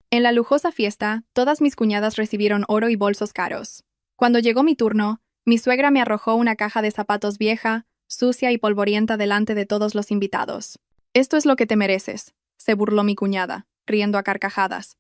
En la lujosa fiesta, todas mis cuñadas recibieron oro y bolsos caros. Cuando llegó mi turno, mi suegra me arrojó una caja de zapatos vieja, sucia y polvorienta delante de todos los invitados. «Esto es lo que te mereces», se burló mi cuñada, riendo a carcajadas.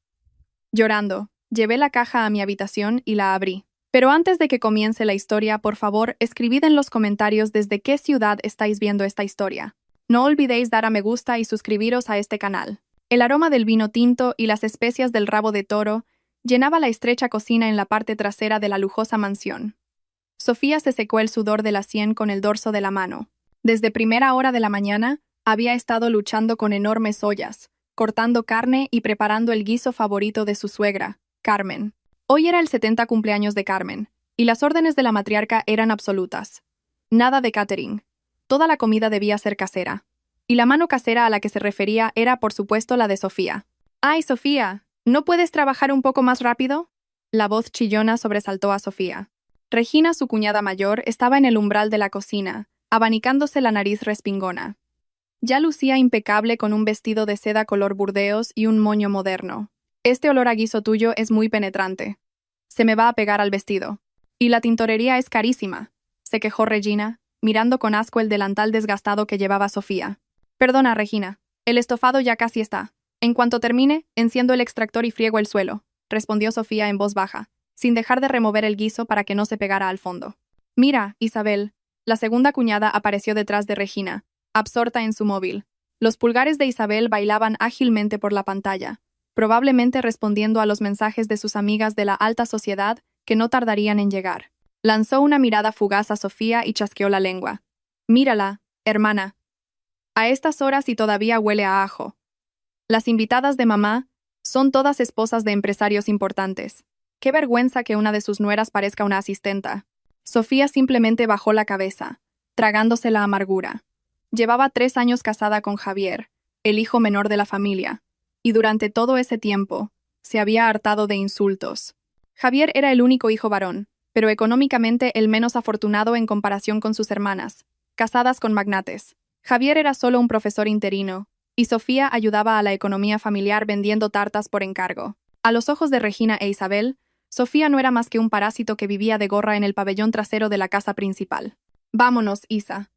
Llorando, llevé la caja a mi habitación y la abrí. Pero antes de que comience la historia, por favor, escribid en los comentarios desde qué ciudad estáis viendo esta historia. No olvidéis dar a me gusta y suscribiros a este canal. El aroma del vino tinto y las especias del rabo de toro llenaba la estrecha cocina en la parte trasera de la lujosa mansión. Sofía se secó el sudor de la sien con el dorso de la mano. Desde primera hora de la mañana, había estado luchando con enormes ollas, cortando carne y preparando el guiso favorito de su suegra, Carmen. Hoy era el 70 cumpleaños de Carmen, y las órdenes de la matriarca eran absolutas. Nada de catering. Toda la comida debía ser casera. Y la mano casera a la que se refería era, por supuesto, la de Sofía. «¡Ay, Sofía! ¿No puedes trabajar un poco más rápido?». La voz chillona sobresaltó a Sofía. Regina, su cuñada mayor, estaba en el umbral de la cocina, abanicándose la nariz respingona. Ya lucía impecable con un vestido de seda color burdeos y un moño moderno. «Este olor a guiso tuyo es muy penetrante. Se me va a pegar al vestido. Y la tintorería es carísima», se quejó Regina, mirando con asco el delantal desgastado que llevaba Sofía. «Perdona, Regina. El estofado ya casi está. En cuanto termine, enciendo el extractor y friego el suelo», respondió Sofía en voz baja, sin dejar de remover el guiso para que no se pegara al fondo. «Mira, Isabel». La segunda cuñada apareció detrás de Regina, absorta en su móvil. Los pulgares de Isabel bailaban ágilmente por la pantalla, probablemente respondiendo a los mensajes de sus amigas de la alta sociedad que no tardarían en llegar. Lanzó una mirada fugaz a Sofía y chasqueó la lengua. «Mírala, hermana. A estas horas y todavía huele a ajo. Las invitadas de mamá son todas esposas de empresarios importantes. Qué vergüenza que una de sus nueras parezca una asistenta». Sofía simplemente bajó la cabeza, tragándose la amargura. Llevaba 3 años casada con Javier, el hijo menor de la familia, y durante todo ese tiempo se había hartado de insultos. Javier era el único hijo varón, pero económicamente el menos afortunado en comparación con sus hermanas, casadas con magnates. Javier era solo un profesor interino, y Sofía ayudaba a la economía familiar vendiendo tartas por encargo. A los ojos de Regina e Isabel, Sofía no era más que un parásito que vivía de gorra en el pabellón trasero de la casa principal. «Vámonos, Isa.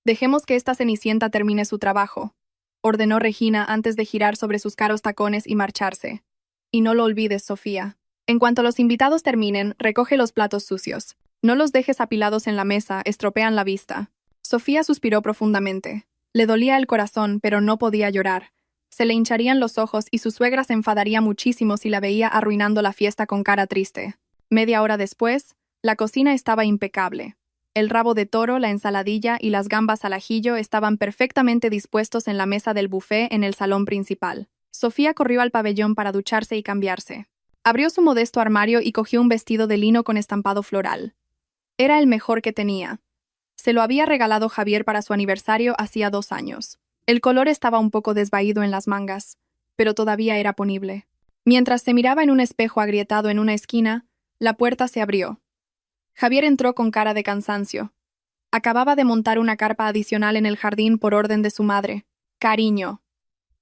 Dejemos que esta cenicienta termine su trabajo», ordenó Regina antes de girar sobre sus caros tacones y marcharse. «Y no lo olvides, Sofía. En cuanto los invitados terminen, recoge los platos sucios. No los dejes apilados en la mesa, estropean la vista». Sofía suspiró profundamente. Le dolía el corazón, pero no podía llorar. Se le hincharían los ojos y su suegra se enfadaría muchísimo si la veía arruinando la fiesta con cara triste. Media hora después, la cocina estaba impecable. El rabo de toro, la ensaladilla y las gambas al ajillo estaban perfectamente dispuestos en la mesa del buffet en el salón principal. Sofía corrió al pabellón para ducharse y cambiarse. Abrió su modesto armario y cogió un vestido de lino con estampado floral. Era el mejor que tenía. Se lo había regalado Javier para su aniversario hacía 2 años. El color estaba un poco desvaído en las mangas, pero todavía era ponible. Mientras se miraba en un espejo agrietado en una esquina, la puerta se abrió. Javier entró con cara de cansancio. Acababa de montar una carpa adicional en el jardín por orden de su madre. «Cariño».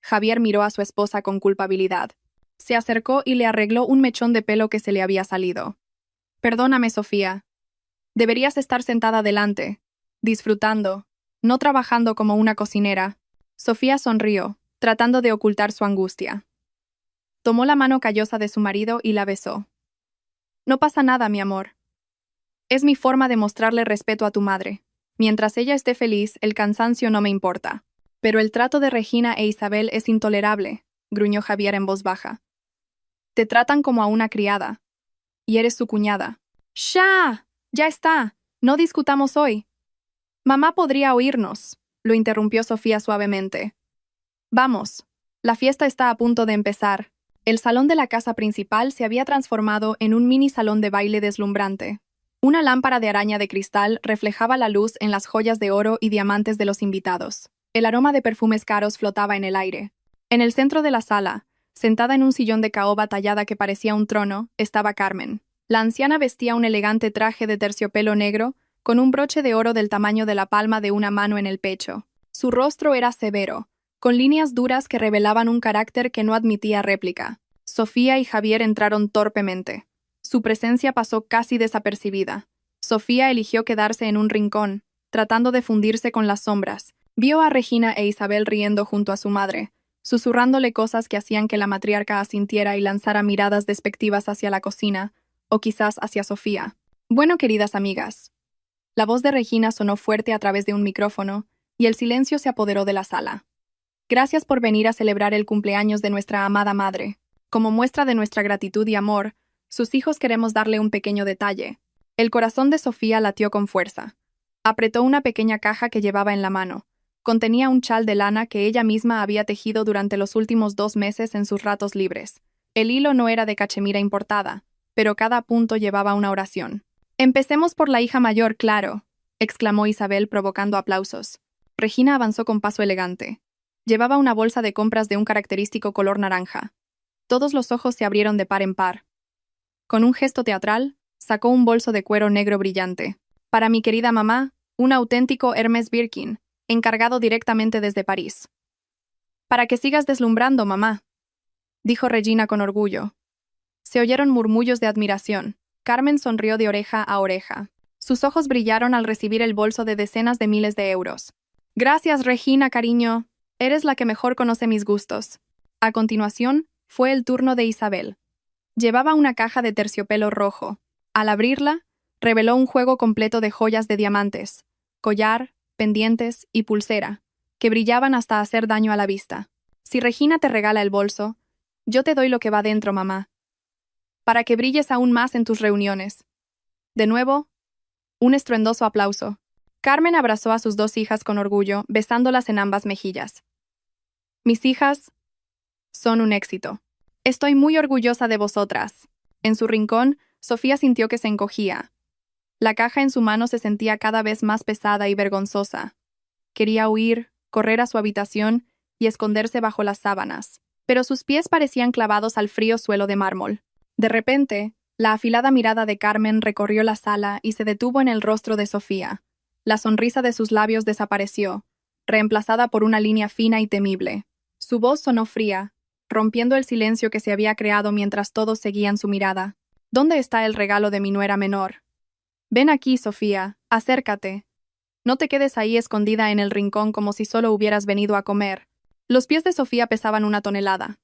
Javier miró a su esposa con culpabilidad. Se acercó y le arregló un mechón de pelo que se le había salido. «Perdóname, Sofía. Deberías estar sentada delante, disfrutando, no trabajando como una cocinera». Sofía sonrió, tratando de ocultar su angustia. Tomó la mano callosa de su marido y la besó. «No pasa nada, mi amor. Es mi forma de mostrarle respeto a tu madre. Mientras ella esté feliz, el cansancio no me importa». «Pero el trato de Regina e Isabel es intolerable», gruñó Javier en voz baja. «Te tratan como a una criada. Y eres su cuñada». «¡Sha! Ya está. No discutamos hoy». «Mamá podría oírnos», lo interrumpió Sofía suavemente. «Vamos. La fiesta está a punto de empezar». El salón de la casa principal se había transformado en un mini salón de baile deslumbrante. Una lámpara de araña de cristal reflejaba la luz en las joyas de oro y diamantes de los invitados. El aroma de perfumes caros flotaba en el aire. En el centro de la sala, sentada en un sillón de caoba tallada que parecía un trono, estaba Carmen. La anciana vestía un elegante traje de terciopelo negro, con un broche de oro del tamaño de la palma de una mano en el pecho. Su rostro era severo, con líneas duras que revelaban un carácter que no admitía réplica. Sofía y Javier entraron torpemente. Su presencia pasó casi desapercibida. Sofía eligió quedarse en un rincón, tratando de fundirse con las sombras. Vio a Regina e Isabel riendo junto a su madre, susurrándole cosas que hacían que la matriarca asintiera y lanzara miradas despectivas hacia la cocina, o quizás hacia Sofía. Bueno, queridas amigas. La voz de Regina sonó fuerte a través de un micrófono, y el silencio se apoderó de la sala. Gracias por venir a celebrar el cumpleaños de nuestra amada madre. Como muestra de nuestra gratitud y amor, sus hijos queremos darle un pequeño detalle. El corazón de Sofía latió con fuerza. Apretó una pequeña caja que llevaba en la mano. Contenía un chal de lana que ella misma había tejido durante los últimos 2 meses en sus ratos libres. El hilo no era de cachemira importada, pero cada punto llevaba una oración. «Empecemos por la hija mayor, claro», exclamó Isabel provocando aplausos. Regina avanzó con paso elegante. Llevaba una bolsa de compras de un característico color naranja. Todos los ojos se abrieron de par en par. Con un gesto teatral, sacó un bolso de cuero negro brillante. «Para mi querida mamá, un auténtico Hermès Birkin, encargado directamente desde París». «Para que sigas deslumbrando, mamá», dijo Regina con orgullo. Se oyeron murmullos de admiración. Carmen sonrió de oreja a oreja. Sus ojos brillaron al recibir el bolso de decenas de miles de euros. «Gracias, Regina, cariño. Eres la que mejor conoce mis gustos». A continuación, fue el turno de Isabel. Llevaba una caja de terciopelo rojo. Al abrirla, reveló un juego completo de joyas de diamantes, collar, pendientes y pulsera, que brillaban hasta hacer daño a la vista. «Si Regina te regala el bolso, yo te doy lo que va dentro, mamá, para que brilles aún más en tus reuniones». De nuevo, un estruendoso aplauso. Carmen abrazó a sus 2 hijas con orgullo, besándolas en ambas mejillas. «Mis hijas son un éxito. Estoy muy orgullosa de vosotras». En su rincón, Sofía sintió que se encogía. La caja en su mano se sentía cada vez más pesada y vergonzosa. Quería huir, correr a su habitación y esconderse bajo las sábanas, pero sus pies parecían clavados al frío suelo de mármol. De repente, la afilada mirada de Carmen recorrió la sala y se detuvo en el rostro de Sofía. La sonrisa de sus labios desapareció, reemplazada por una línea fina y temible. Su voz sonó fría, rompiendo el silencio que se había creado mientras todos seguían su mirada. «¿Dónde está el regalo de mi nuera menor? Ven aquí, Sofía, acércate. No te quedes ahí escondida en el rincón como si solo hubieras venido a comer». Los pies de Sofía pesaban 1 tonelada.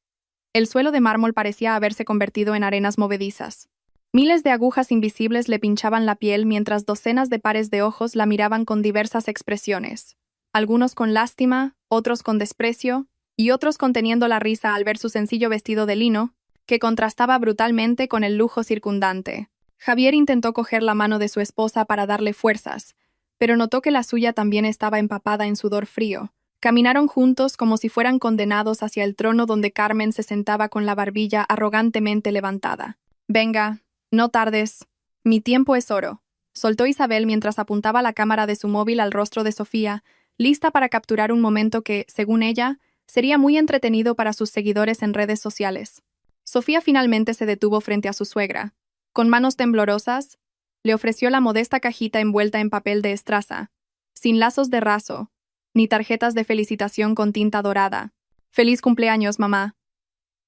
El suelo de mármol parecía haberse convertido en arenas movedizas. Miles de agujas invisibles le pinchaban la piel mientras docenas de pares de ojos la miraban con diversas expresiones. Algunos con lástima, otros con desprecio, y otros conteniendo la risa al ver su sencillo vestido de lino, que contrastaba brutalmente con el lujo circundante. Javier intentó coger la mano de su esposa para darle fuerzas, pero notó que la suya también estaba empapada en sudor frío. Caminaron juntos como si fueran condenados hacia el trono donde Carmen se sentaba con la barbilla arrogantemente levantada. «Venga, no tardes. Mi tiempo es oro», soltó Isabel mientras apuntaba la cámara de su móvil al rostro de Sofía, lista para capturar un momento que, según ella, sería muy entretenido para sus seguidores en redes sociales. Sofía finalmente se detuvo frente a su suegra. Con manos temblorosas, le ofreció la modesta cajita envuelta en papel de estraza, sin lazos de raso, ni tarjetas de felicitación con tinta dorada. «Feliz cumpleaños, mamá».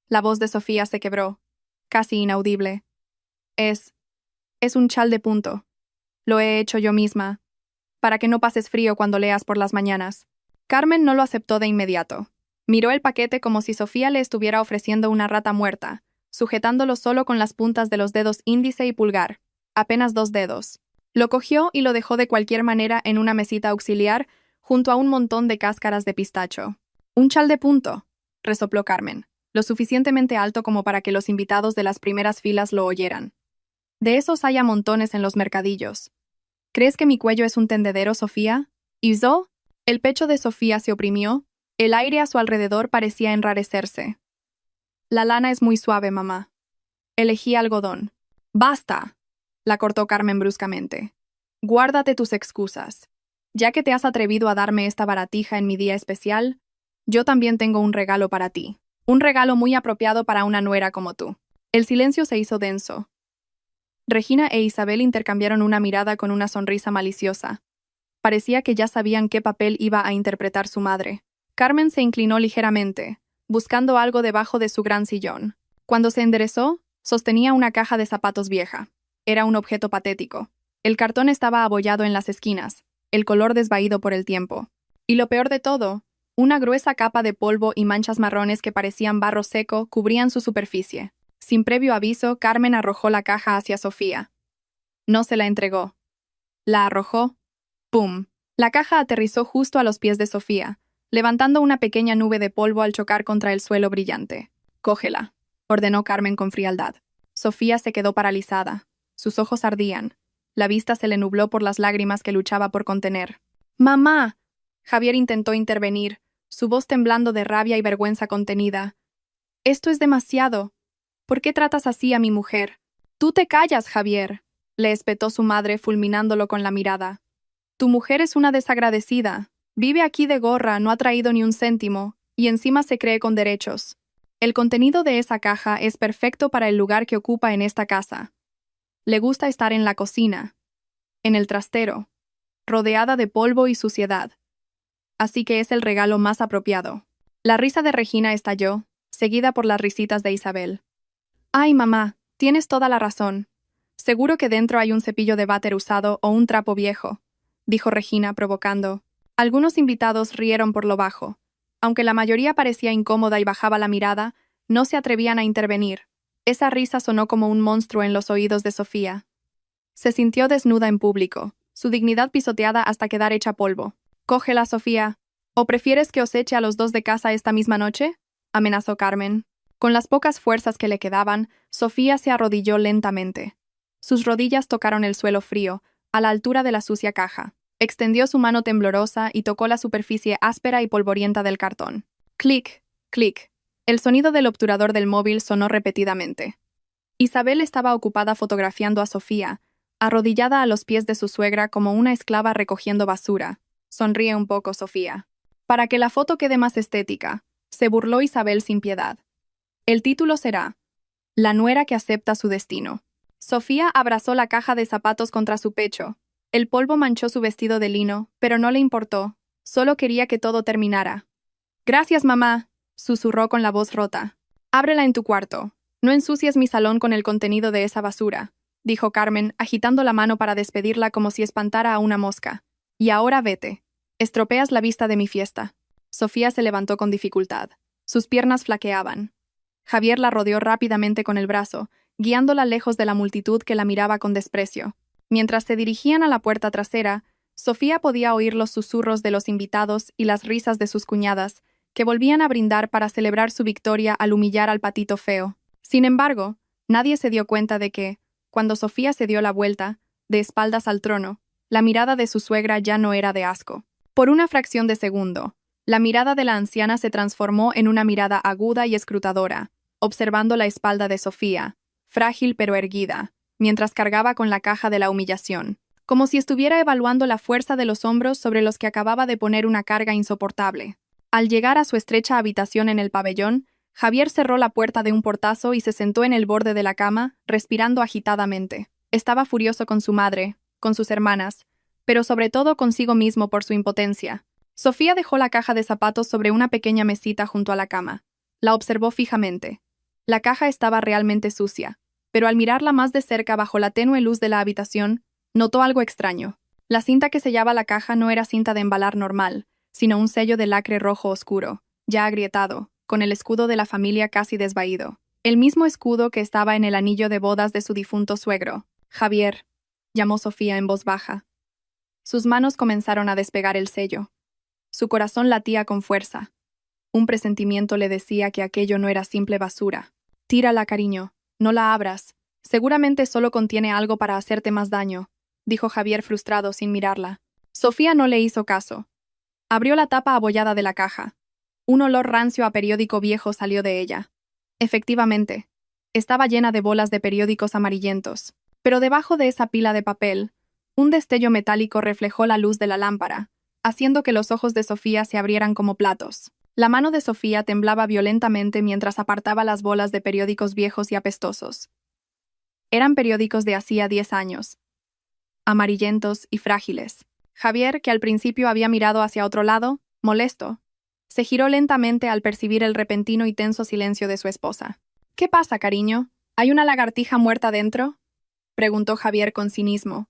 La voz de Sofía se quebró, casi inaudible. Es un chal de punto. Lo he hecho yo misma, para que no pases frío cuando leas por las mañanas». Carmen no lo aceptó de inmediato. Miró el paquete como si Sofía le estuviera ofreciendo una rata muerta, sujetándolo solo con las puntas de los dedos índice y pulgar, apenas 2 dedos. Lo cogió y lo dejó de cualquier manera en una mesita auxiliar junto a un montón de cáscaras de pistacho. «Un chal de punto», resopló Carmen, lo suficientemente alto como para que los invitados de las primeras filas lo oyeran. «De esos hay a montones en los mercadillos. ¿Crees que mi cuello es un tendedero, Sofía?» «¿Izo?» El pecho de Sofía se oprimió. El aire a su alrededor parecía enrarecerse. «La lana es muy suave, mamá. Elegí algodón». «¡Basta!», la cortó Carmen bruscamente. «Guárdate tus excusas. Ya que te has atrevido a darme esta baratija en mi día especial, yo también tengo un regalo para ti. Un regalo muy apropiado para una nuera como tú». El silencio se hizo denso. Regina e Isabel intercambiaron una mirada con una sonrisa maliciosa. Parecía que ya sabían qué papel iba a interpretar su madre. Carmen se inclinó ligeramente, buscando algo debajo de su gran sillón. Cuando se enderezó, sostenía una caja de zapatos vieja. Era un objeto patético. El cartón estaba abollado en las esquinas, el color desvaído por el tiempo. Y lo peor de todo, una gruesa capa de polvo y manchas marrones que parecían barro seco cubrían su superficie. Sin previo aviso, Carmen arrojó la caja hacia Sofía. No se la entregó. La arrojó. ¡Pum! La caja aterrizó justo a los pies de Sofía, levantando una pequeña nube de polvo al chocar contra el suelo brillante. «Cógela», ordenó Carmen con frialdad. Sofía se quedó paralizada. Sus ojos ardían. La vista se le nubló por las lágrimas que luchaba por contener. «¡Mamá!». Javier intentó intervenir, su voz temblando de rabia y vergüenza contenida. «Esto es demasiado. ¿Por qué tratas así a mi mujer?» «Tú te callas, Javier», le espetó su madre fulminándolo con la mirada. «Tu mujer es una desagradecida. Vive aquí de gorra, no ha traído ni un céntimo, y encima se cree con derechos. El contenido de esa caja es perfecto para el lugar que ocupa en esta casa. Le gusta estar en la cocina, en el trastero, rodeada de polvo y suciedad. Así que es el regalo más apropiado». La risa de Regina estalló, seguida por las risitas de Isabel. «Ay, mamá, tienes toda la razón. Seguro que dentro hay un cepillo de váter usado o un trapo viejo», dijo Regina, provocando. Algunos invitados rieron por lo bajo. Aunque la mayoría parecía incómoda y bajaba la mirada, no se atrevían a intervenir. Esa risa sonó como un monstruo en los oídos de Sofía. Se sintió desnuda en público, su dignidad pisoteada hasta quedar hecha polvo. «Cógela, Sofía. ¿O prefieres que os eche a los dos de casa esta misma noche?», amenazó Carmen. Con las pocas fuerzas que le quedaban, Sofía se arrodilló lentamente. Sus rodillas tocaron el suelo frío, a la altura de la sucia caja. Extendió su mano temblorosa y tocó la superficie áspera y polvorienta del cartón. Clic, clic. El sonido del obturador del móvil sonó repetidamente. Isabel estaba ocupada fotografiando a Sofía, arrodillada a los pies de su suegra como una esclava recogiendo basura. «Sonríe un poco, Sofía. Para que la foto quede más estética», se burló Isabel sin piedad. «El título será La nuera que acepta su destino». Sofía abrazó la caja de zapatos contra su pecho. El polvo manchó su vestido de lino, pero no le importó. Solo quería que todo terminara. «Gracias, mamá», susurró con la voz rota. «Ábrela en tu cuarto. No ensucies mi salón con el contenido de esa basura», dijo Carmen, agitando la mano para despedirla como si espantara a una mosca. «Y ahora vete. Estropeas la vista de mi fiesta». Sofía se levantó con dificultad. Sus piernas flaqueaban. Javier la rodeó rápidamente con el brazo, guiándola lejos de la multitud que la miraba con desprecio. Mientras se dirigían a la puerta trasera, Sofía podía oír los susurros de los invitados y las risas de sus cuñadas, que volvían a brindar para celebrar su victoria al humillar al patito feo. Sin embargo, nadie se dio cuenta de que, cuando Sofía se dio la vuelta, de espaldas al trono, la mirada de su suegra ya no era de asco. Por una fracción de segundo, la mirada de la anciana se transformó en una mirada aguda y escrutadora, observando la espalda de Sofía, frágil pero erguida, mientras cargaba con la caja de la humillación, como si estuviera evaluando la fuerza de los hombros sobre los que acababa de poner una carga insoportable. Al llegar a su estrecha habitación en el pabellón, Javier cerró la puerta de un portazo y se sentó en el borde de la cama, respirando agitadamente. Estaba furioso con su madre, con sus hermanas, pero sobre todo consigo mismo por su impotencia. Sofía dejó la caja de zapatos sobre una pequeña mesita junto a la cama. La observó fijamente. La caja estaba realmente sucia, pero al mirarla más de cerca bajo la tenue luz de la habitación, notó algo extraño. La cinta que sellaba la caja no era cinta de embalar normal, sino un sello de lacre rojo oscuro, ya agrietado, con el escudo de la familia casi desvaído. El mismo escudo que estaba en el anillo de bodas de su difunto suegro. «Javier», llamó Sofía en voz baja. Sus manos comenzaron a despegar el sello. Su corazón latía con fuerza. Un presentimiento le decía que aquello no era simple basura. «Tírala, cariño. No la abras. Seguramente solo contiene algo para hacerte más daño», dijo Javier frustrado sin mirarla. Sofía no le hizo caso. Abrió la tapa abollada de la caja. Un olor rancio a periódico viejo salió de ella. Efectivamente, estaba llena de bolas de periódicos amarillentos. Pero debajo de esa pila de papel, un destello metálico reflejó la luz de la lámpara, haciendo que los ojos de Sofía se abrieran como platos. La mano de Sofía temblaba violentamente mientras apartaba las bolas de periódicos viejos y apestosos. Eran periódicos de hacía 10 años, amarillentos y frágiles. Javier, que al principio había mirado hacia otro lado, molesto, se giró lentamente al percibir el repentino y tenso silencio de su esposa. ¿Qué pasa, cariño? ¿Hay una lagartija muerta dentro? Preguntó Javier con cinismo,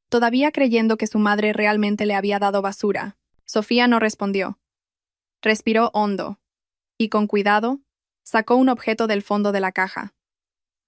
todavía creyendo que su madre realmente le había dado basura. Sofía no respondió. Respiró hondo y, con cuidado, sacó un objeto del fondo de la caja.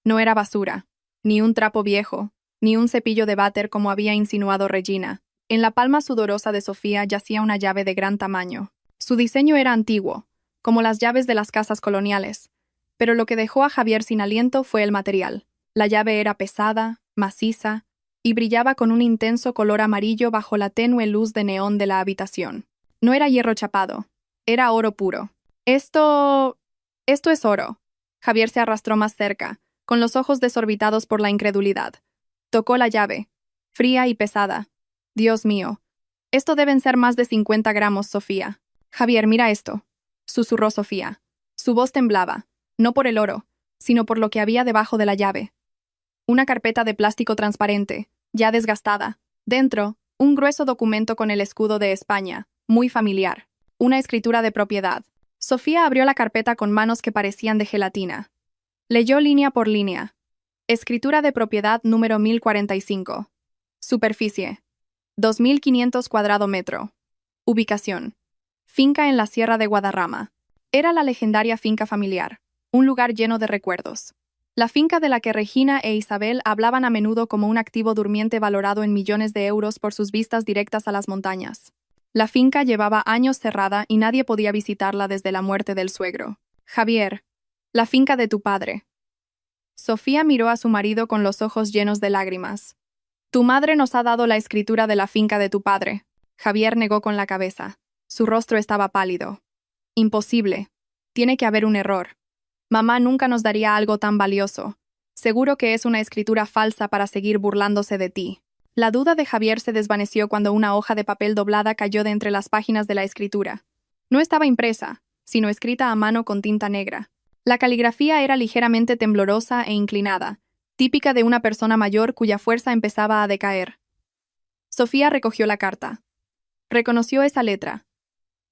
No era basura, ni un trapo viejo, ni un cepillo de váter como había insinuado Regina. En la palma sudorosa de Sofía yacía una llave de gran tamaño. Su diseño era antiguo, como las llaves de las casas coloniales, pero lo que dejó a Javier sin aliento fue el material. La llave era pesada, maciza, y brillaba con un intenso color amarillo bajo la tenue luz de neón de la habitación. No era hierro chapado, era oro puro. Esto es oro. Javier se arrastró más cerca, con los ojos desorbitados por la incredulidad. Tocó la llave, fría y pesada. Dios mío, esto deben ser más de 50 gramos, Sofía. Javier, mira esto, susurró Sofía. Su voz temblaba, no por el oro, sino por lo que había debajo de la llave. Una carpeta de plástico transparente, ya desgastada. Dentro, un grueso documento con el escudo de España, muy familiar. Una escritura de propiedad. Sofía abrió la carpeta con manos que parecían de gelatina. Leyó línea por línea. Escritura de propiedad número 1045. Superficie: 2500 cuadrado metro. Ubicación: finca en la Sierra de Guadarrama. Era la legendaria finca familiar, un lugar lleno de recuerdos. La finca de la que Regina e Isabel hablaban a menudo como un activo durmiente valorado en millones de euros por sus vistas directas a las montañas. La finca llevaba años cerrada y nadie podía visitarla desde la muerte del suegro. Javier, la finca de tu padre. Sofía miró a su marido con los ojos llenos de lágrimas. Tu madre nos ha dado la escritura de la finca de tu padre. Javier negó con la cabeza. Su rostro estaba pálido. Imposible. Tiene que haber un error. Mamá nunca nos daría algo tan valioso. Seguro que es una escritura falsa para seguir burlándose de ti. La duda de Javier se desvaneció cuando una hoja de papel doblada cayó de entre las páginas de la escritura. No estaba impresa, sino escrita a mano con tinta negra. La caligrafía era ligeramente temblorosa e inclinada, típica de una persona mayor cuya fuerza empezaba a decaer. Sofía recogió la carta. Reconoció esa letra,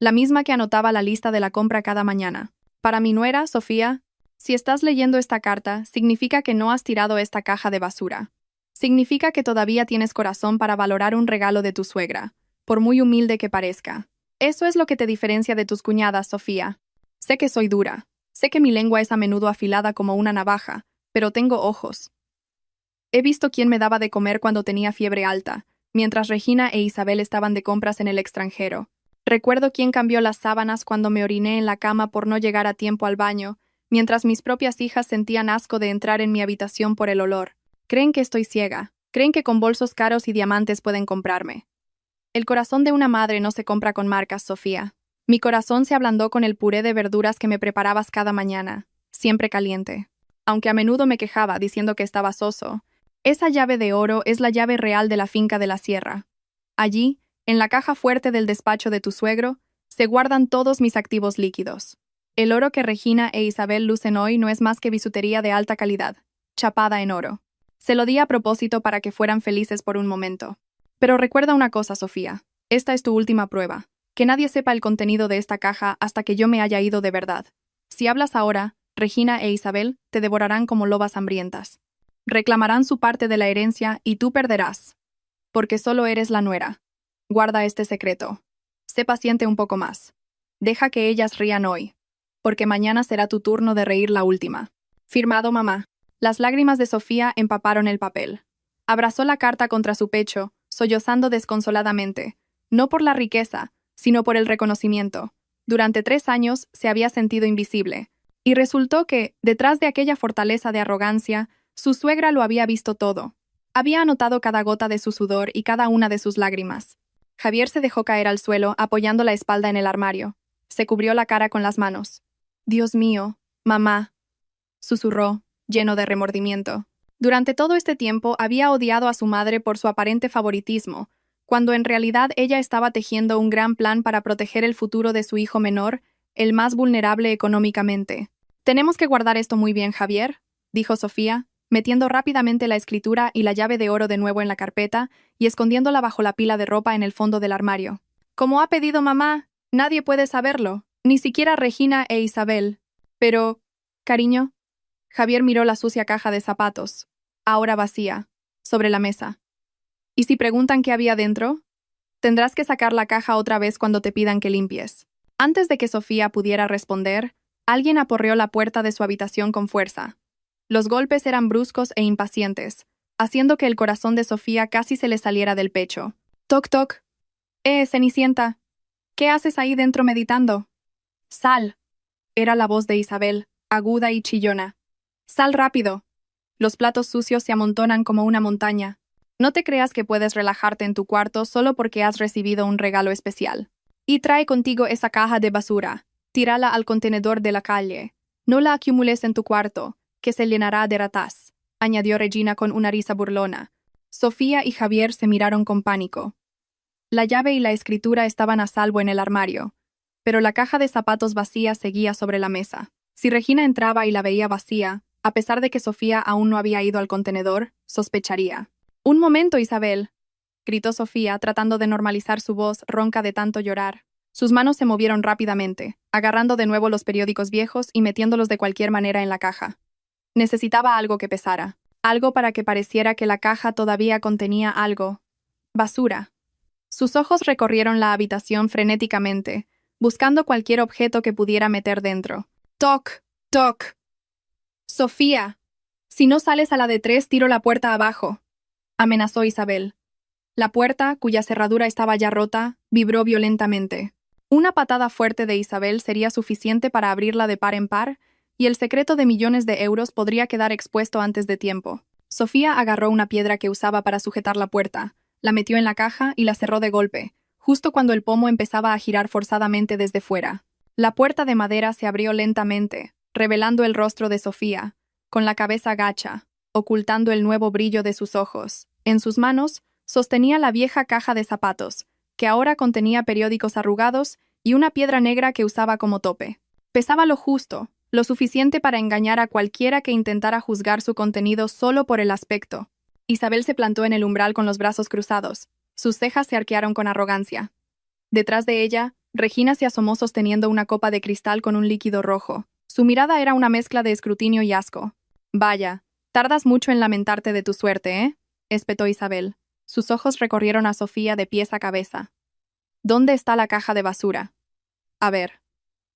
la misma que anotaba la lista de la compra cada mañana. Para mi nuera, Sofía, si estás leyendo esta carta, significa que no has tirado esta caja de basura. Significa que todavía tienes corazón para valorar un regalo de tu suegra, por muy humilde que parezca. Eso es lo que te diferencia de tus cuñadas, Sofía. Sé que soy dura, sé que mi lengua es a menudo afilada como una navaja, pero tengo ojos. He visto quién me daba de comer cuando tenía fiebre alta, mientras Regina e Isabel estaban de compras en el extranjero. Recuerdo quién cambió las sábanas cuando me oriné en la cama por no llegar a tiempo al baño, mientras mis propias hijas sentían asco de entrar en mi habitación por el olor. Creen que estoy ciega, creen que con bolsos caros y diamantes pueden comprarme. El corazón de una madre no se compra con marcas, Sofía. Mi corazón se ablandó con el puré de verduras que me preparabas cada mañana, siempre caliente. Aunque a menudo me quejaba diciendo que estaba soso, esa llave de oro es la llave real de la finca de la sierra. Allí, en la caja fuerte del despacho de tu suegro, se guardan todos mis activos líquidos. El oro que Regina e Isabel lucen hoy no es más que bisutería de alta calidad, chapada en oro. Se lo di a propósito para que fueran felices por un momento. Pero recuerda una cosa, Sofía. Esta es tu última prueba. Que nadie sepa el contenido de esta caja hasta que yo me haya ido de verdad. Si hablas ahora, Regina e Isabel te devorarán como lobas hambrientas. Reclamarán su parte de la herencia y tú perderás. Porque solo eres la nuera. Guarda este secreto. Sé paciente un poco más. Deja que ellas rían hoy. Porque mañana será tu turno de reír la última. Firmado, mamá. Las lágrimas de Sofía empaparon el papel. Abrazó la carta contra su pecho, sollozando desconsoladamente, no por la riqueza, sino por el reconocimiento. Durante 3 años se había sentido invisible, y resultó que, detrás de aquella fortaleza de arrogancia, su suegra lo había visto todo. Había anotado cada gota de su sudor y cada una de sus lágrimas. Javier se dejó caer al suelo, apoyando la espalda en el armario. Se cubrió la cara con las manos. «Dios mío, mamá», susurró, lleno de remordimiento. Durante todo este tiempo había odiado a su madre por su aparente favoritismo, cuando en realidad ella estaba tejiendo un gran plan para proteger el futuro de su hijo menor, el más vulnerable económicamente. «Tenemos que guardar esto muy bien, Javier», dijo Sofía, metiendo rápidamente la escritura y la llave de oro de nuevo en la carpeta y escondiéndola bajo la pila de ropa en el fondo del armario. «Como ha pedido mamá, nadie puede saberlo, ni siquiera Regina e Isabel. Pero, cariño, Javier miró la sucia caja de zapatos, ahora vacía, sobre la mesa. ¿Y si preguntan qué había dentro? Tendrás que sacar la caja otra vez cuando te pidan que limpies. Antes de que Sofía pudiera responder, alguien aporreó la puerta de su habitación con fuerza. Los golpes eran bruscos e impacientes, haciendo que el corazón de Sofía casi se le saliera del pecho. Toc, toc. Cenicienta. ¿Qué haces ahí dentro meditando? Sal. Era la voz de Isabel, aguda y chillona. Sal rápido. Los platos sucios se amontonan como una montaña. No te creas que puedes relajarte en tu cuarto solo porque has recibido un regalo especial. Y trae contigo esa caja de basura. Tírala al contenedor de la calle. No la acumules en tu cuarto, que se llenará de ratas, añadió Regina con una risa burlona. Sofía y Javier se miraron con pánico. La llave y la escritura estaban a salvo en el armario, pero la caja de zapatos vacía seguía sobre la mesa. Si Regina entraba y la veía vacía, a pesar de que Sofía aún no había ido al contenedor, sospecharía. «Un momento, Isabel», gritó Sofía, tratando de normalizar su voz ronca de tanto llorar. Sus manos se movieron rápidamente, agarrando de nuevo los periódicos viejos y metiéndolos de cualquier manera en la caja. Necesitaba algo que pesara, algo para que pareciera que la caja todavía contenía algo. Basura. Sus ojos recorrieron la habitación frenéticamente, buscando cualquier objeto que pudiera meter dentro. «Toc, toc. Sofía, si no sales a la de 3, tiro la puerta abajo», amenazó Isabel. La puerta, cuya cerradura estaba ya rota, vibró violentamente. Una patada fuerte de Isabel sería suficiente para abrirla de par en par, y el secreto de millones de euros podría quedar expuesto antes de tiempo. Sofía agarró una piedra que usaba para sujetar la puerta, la metió en la caja y la cerró de golpe, justo cuando el pomo empezaba a girar forzadamente desde fuera. La puerta de madera se abrió lentamente, revelando el rostro de Sofía, con la cabeza gacha, ocultando el nuevo brillo de sus ojos. En sus manos, sostenía la vieja caja de zapatos, que ahora contenía periódicos arrugados y una piedra negra que usaba como tope. Pesaba lo justo, lo suficiente para engañar a cualquiera que intentara juzgar su contenido solo por el aspecto. Isabel se plantó en el umbral con los brazos cruzados. Sus cejas se arquearon con arrogancia. Detrás de ella, Regina se asomó sosteniendo una copa de cristal con un líquido rojo. Su mirada era una mezcla de escrutinio y asco. «Vaya, tardas mucho en lamentarte de tu suerte, ¿eh?», espetó Isabel. Sus ojos recorrieron a Sofía de pies a cabeza. «¿Dónde está la caja de basura?» «A ver.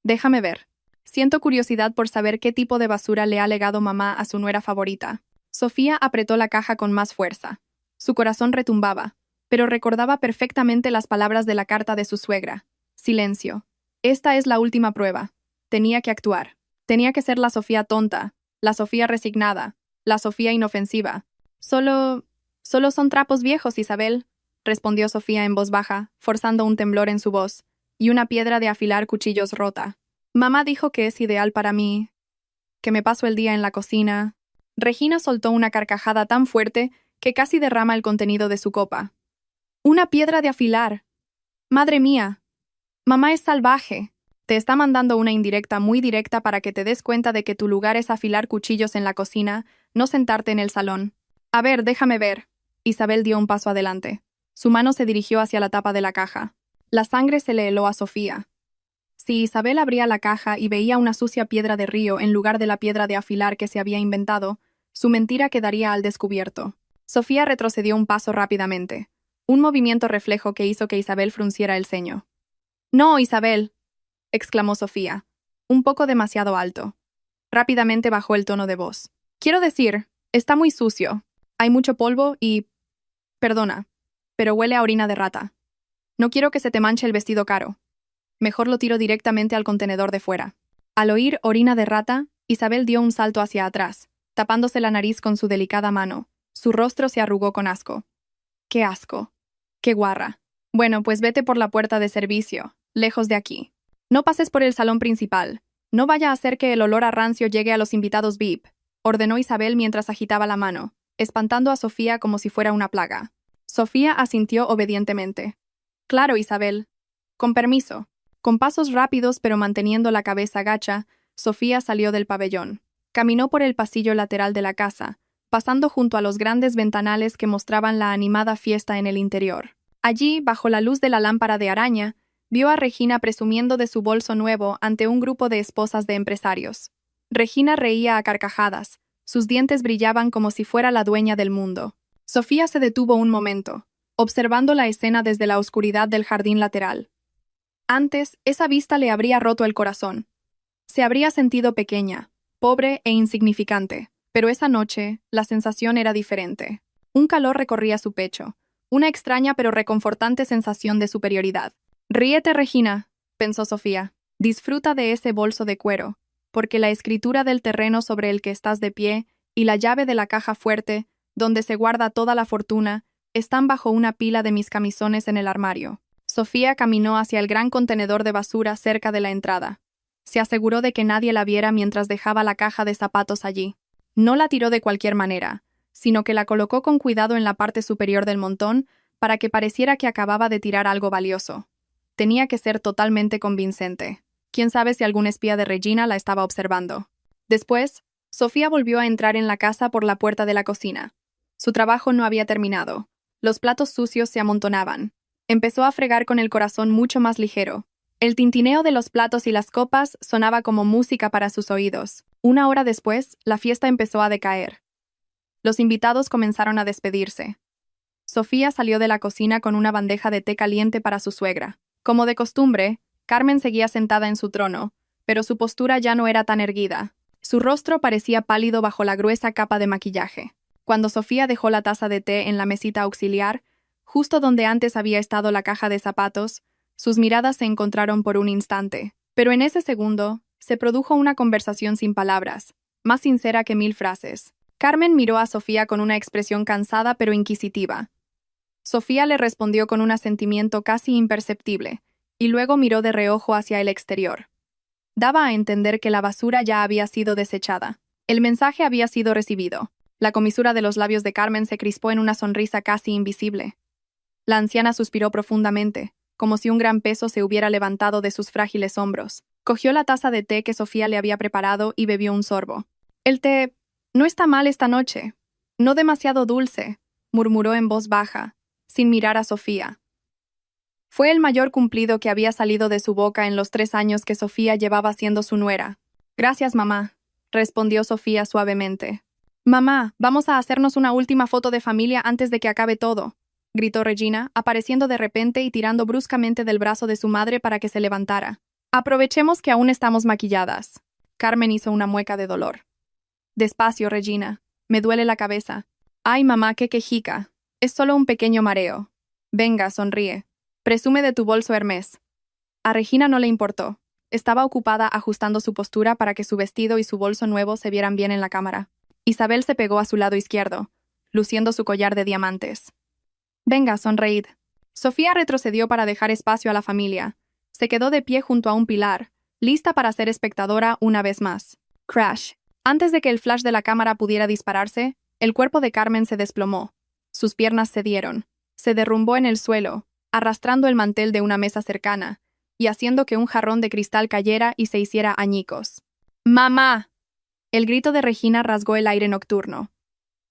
Déjame ver. Siento curiosidad por saber qué tipo de basura le ha legado mamá a su nuera favorita». Sofía apretó la caja con más fuerza. Su corazón retumbaba, pero recordaba perfectamente las palabras de la carta de su suegra. Silencio. Esta es la última prueba. Tenía que actuar. Tenía que ser la Sofía tonta, la Sofía resignada, la Sofía inofensiva. Solo son trapos viejos, Isabel», respondió Sofía en voz baja, forzando un temblor en su voz, y una piedra de afilar cuchillos rota. «Mamá dijo que es ideal para mí, que me paso el día en la cocina». Regina soltó una carcajada tan fuerte que casi derrama el contenido de su copa. «Una piedra de afilar. Madre mía. Mamá es salvaje. Te está mandando una indirecta muy directa para que te des cuenta de que tu lugar es afilar cuchillos en la cocina, no sentarte en el salón. A ver, déjame ver». Isabel dio un paso adelante. Su mano se dirigió hacia la tapa de la caja. La sangre se le heló a Sofía. Si Isabel abría la caja y veía una sucia piedra de río en lugar de la piedra de afilar que se había inventado, su mentira quedaría al descubierto. Sofía retrocedió un paso rápidamente, un movimiento reflejo que hizo que Isabel frunciera el ceño. «No, Isabel», exclamó Sofía, un poco demasiado alto. Rápidamente bajó el tono de voz. «Quiero decir, está muy sucio. Hay mucho polvo y... Perdona, pero huele a orina de rata. No quiero que se te manche el vestido caro. Mejor lo tiro directamente al contenedor de fuera». Al oír orina de rata, Isabel dio un salto hacia atrás, tapándose la nariz con su delicada mano. Su rostro se arrugó con asco. «¡Qué asco! ¡Qué guarra! Bueno, pues vete por la puerta de servicio, lejos de aquí. No pases por el salón principal. No vaya a hacer que el olor a rancio llegue a los invitados VIP», ordenó Isabel mientras agitaba la mano, espantando a Sofía como si fuera una plaga. Sofía asintió obedientemente. «Claro, Isabel. Con permiso». Con pasos rápidos pero manteniendo la cabeza gacha, Sofía salió del pabellón. Caminó por el pasillo lateral de la casa, pasando junto a los grandes ventanales que mostraban la animada fiesta en el interior. Allí, bajo la luz de la lámpara de araña, vio a Regina presumiendo de su bolso nuevo ante un grupo de esposas de empresarios. Regina reía a carcajadas. Sus dientes brillaban como si fuera la dueña del mundo. Sofía se detuvo un momento, observando la escena desde la oscuridad del jardín lateral. Antes, esa vista le habría roto el corazón. Se habría sentido pequeña, pobre e insignificante, pero esa noche la sensación era diferente. Un calor recorría su pecho, una extraña pero reconfortante sensación de superioridad. «Ríete, Regina», pensó Sofía. «Disfruta de ese bolso de cuero, porque la escritura del terreno sobre el que estás de pie y la llave de la caja fuerte, donde se guarda toda la fortuna, están bajo una pila de mis camisones en el armario». Sofía caminó hacia el gran contenedor de basura cerca de la entrada. Se aseguró de que nadie la viera mientras dejaba la caja de zapatos allí. No la tiró de cualquier manera, sino que la colocó con cuidado en la parte superior del montón para que pareciera que acababa de tirar algo valioso. Tenía que ser totalmente convincente. Quién sabe si algún espía de Regina la estaba observando. Después, Sofía volvió a entrar en la casa por la puerta de la cocina. Su trabajo no había terminado. Los platos sucios se amontonaban. Empezó a fregar con el corazón mucho más ligero. El tintineo de los platos y las copas sonaba como música para sus oídos. Una hora después, la fiesta empezó a decaer. Los invitados comenzaron a despedirse. Sofía salió de la cocina con una bandeja de té caliente para su suegra. Como de costumbre, Carmen seguía sentada en su trono, pero su postura ya no era tan erguida. Su rostro parecía pálido bajo la gruesa capa de maquillaje. Cuando Sofía dejó la taza de té en la mesita auxiliar, justo donde antes había estado la caja de zapatos, sus miradas se encontraron por un instante. Pero en ese segundo, se produjo una conversación sin palabras, más sincera que 1000 frases. Carmen miró a Sofía con una expresión cansada pero inquisitiva. Sofía le respondió con un asentimiento casi imperceptible, y luego miró de reojo hacia el exterior. Daba a entender que la basura ya había sido desechada. El mensaje había sido recibido. La comisura de los labios de Carmen se crispó en una sonrisa casi invisible. La anciana suspiró profundamente, como si un gran peso se hubiera levantado de sus frágiles hombros. Cogió la taza de té que Sofía le había preparado y bebió un sorbo. «El té no está mal esta noche. No demasiado dulce», murmuró en voz baja, sin mirar a Sofía. Fue el mayor cumplido que había salido de su boca en los 3 años que Sofía llevaba siendo su nuera. «Gracias, mamá», respondió Sofía suavemente. «Mamá, vamos a hacernos una última foto de familia antes de que acabe todo», gritó Regina, apareciendo de repente y tirando bruscamente del brazo de su madre para que se levantara. «Aprovechemos que aún estamos maquilladas». Carmen hizo una mueca de dolor. «Despacio, Regina. Me duele la cabeza». «Ay, mamá, qué quejica. Es solo un pequeño mareo». «Venga, sonríe. Presume de tu bolso Hermès». A Regina no le importó. Estaba ocupada ajustando su postura para que su vestido y su bolso nuevo se vieran bien en la cámara. Isabel se pegó a su lado izquierdo, luciendo su collar de diamantes. «Venga, sonreíd». Sofía retrocedió para dejar espacio a la familia. Se quedó de pie junto a un pilar, lista para ser espectadora una vez más. Crash. Antes de que el flash de la cámara pudiera dispararse, el cuerpo de Carmen se desplomó. Sus piernas cedieron. Se derrumbó en el suelo, arrastrando el mantel de una mesa cercana, y haciendo que un jarrón de cristal cayera y se hiciera añicos. «¡Mamá!». El grito de Regina rasgó el aire nocturno.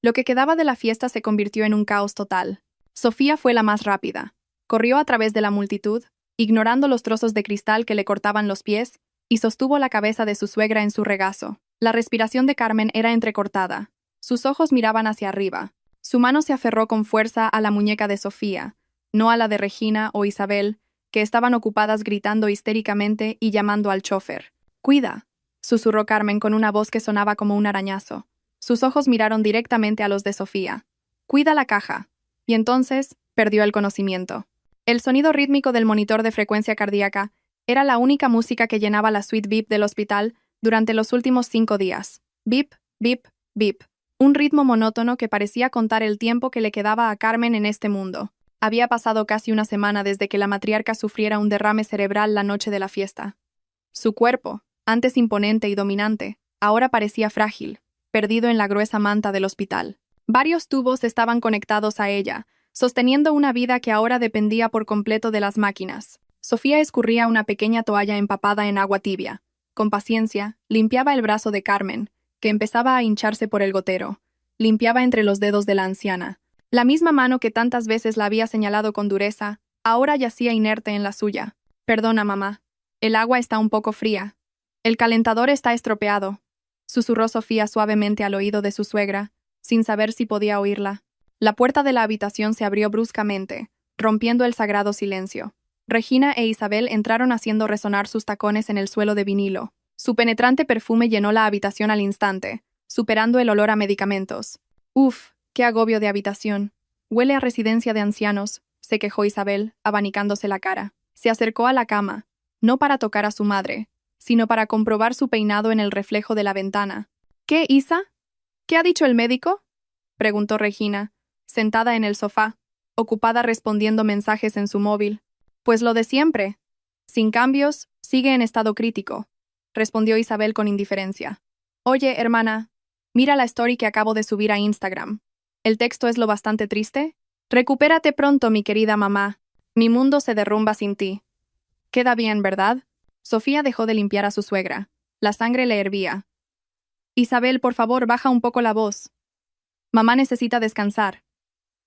Lo que quedaba de la fiesta se convirtió en un caos total. Sofía fue la más rápida. Corrió a través de la multitud, ignorando los trozos de cristal que le cortaban los pies, y sostuvo la cabeza de su suegra en su regazo. La respiración de Carmen era entrecortada. Sus ojos miraban hacia arriba. Su mano se aferró con fuerza a la muñeca de Sofía, no a la de Regina o Isabel, que estaban ocupadas gritando histéricamente y llamando al chofer. «¡Cuida!», susurró Carmen con una voz que sonaba como un arañazo. Sus ojos miraron directamente a los de Sofía. «Cuida la caja». Y entonces perdió el conocimiento. El sonido rítmico del monitor de frecuencia cardíaca era la única música que llenaba la suite VIP del hospital durante los últimos 5 días. Bip, bip, bip. Un ritmo monótono que parecía contar el tiempo que le quedaba a Carmen en este mundo. Había pasado casi una semana desde que la matriarca sufriera un derrame cerebral la noche de la fiesta. Su cuerpo, antes imponente y dominante, ahora parecía frágil, perdido en la gruesa manta del hospital. Varios tubos estaban conectados a ella, sosteniendo una vida que ahora dependía por completo de las máquinas. Sofía escurría una pequeña toalla empapada en agua tibia. Con paciencia, limpiaba el brazo de Carmen, que empezaba a hincharse por el gotero. Limpiaba entre los dedos de la anciana. La misma mano que tantas veces la había señalado con dureza, ahora yacía inerte en la suya. «Perdona, mamá. El agua está un poco fría. El calentador está estropeado». susurró Sofía suavemente al oído de su suegra, sin saber si podía oírla. La puerta de la habitación se abrió bruscamente, rompiendo el sagrado silencio. Regina e Isabel entraron haciendo resonar sus tacones en el suelo de vinilo. Su penetrante perfume llenó la habitación al instante, superando el olor a medicamentos. «Uf, qué agobio de habitación. Huele a residencia de ancianos», se quejó Isabel, abanicándose la cara. Se acercó a la cama, no para tocar a su madre, sino para comprobar su peinado en el reflejo de la ventana. «¿Qué, Isa? ¿Qué ha dicho el médico?», preguntó Regina, sentada en el sofá, ocupada respondiendo mensajes en su móvil. «Pues lo de siempre. Sin cambios, sigue en estado crítico», respondió Isabel con indiferencia. «Oye, hermana, mira la story que acabo de subir a Instagram. ¿El texto es lo bastante triste? Recupérate pronto, mi querida mamá. Mi mundo se derrumba sin ti». «Queda bien, ¿verdad?». Sofía dejó de limpiar a su suegra. La sangre le hervía. «Isabel, por favor, baja un poco la voz. Mamá necesita descansar»,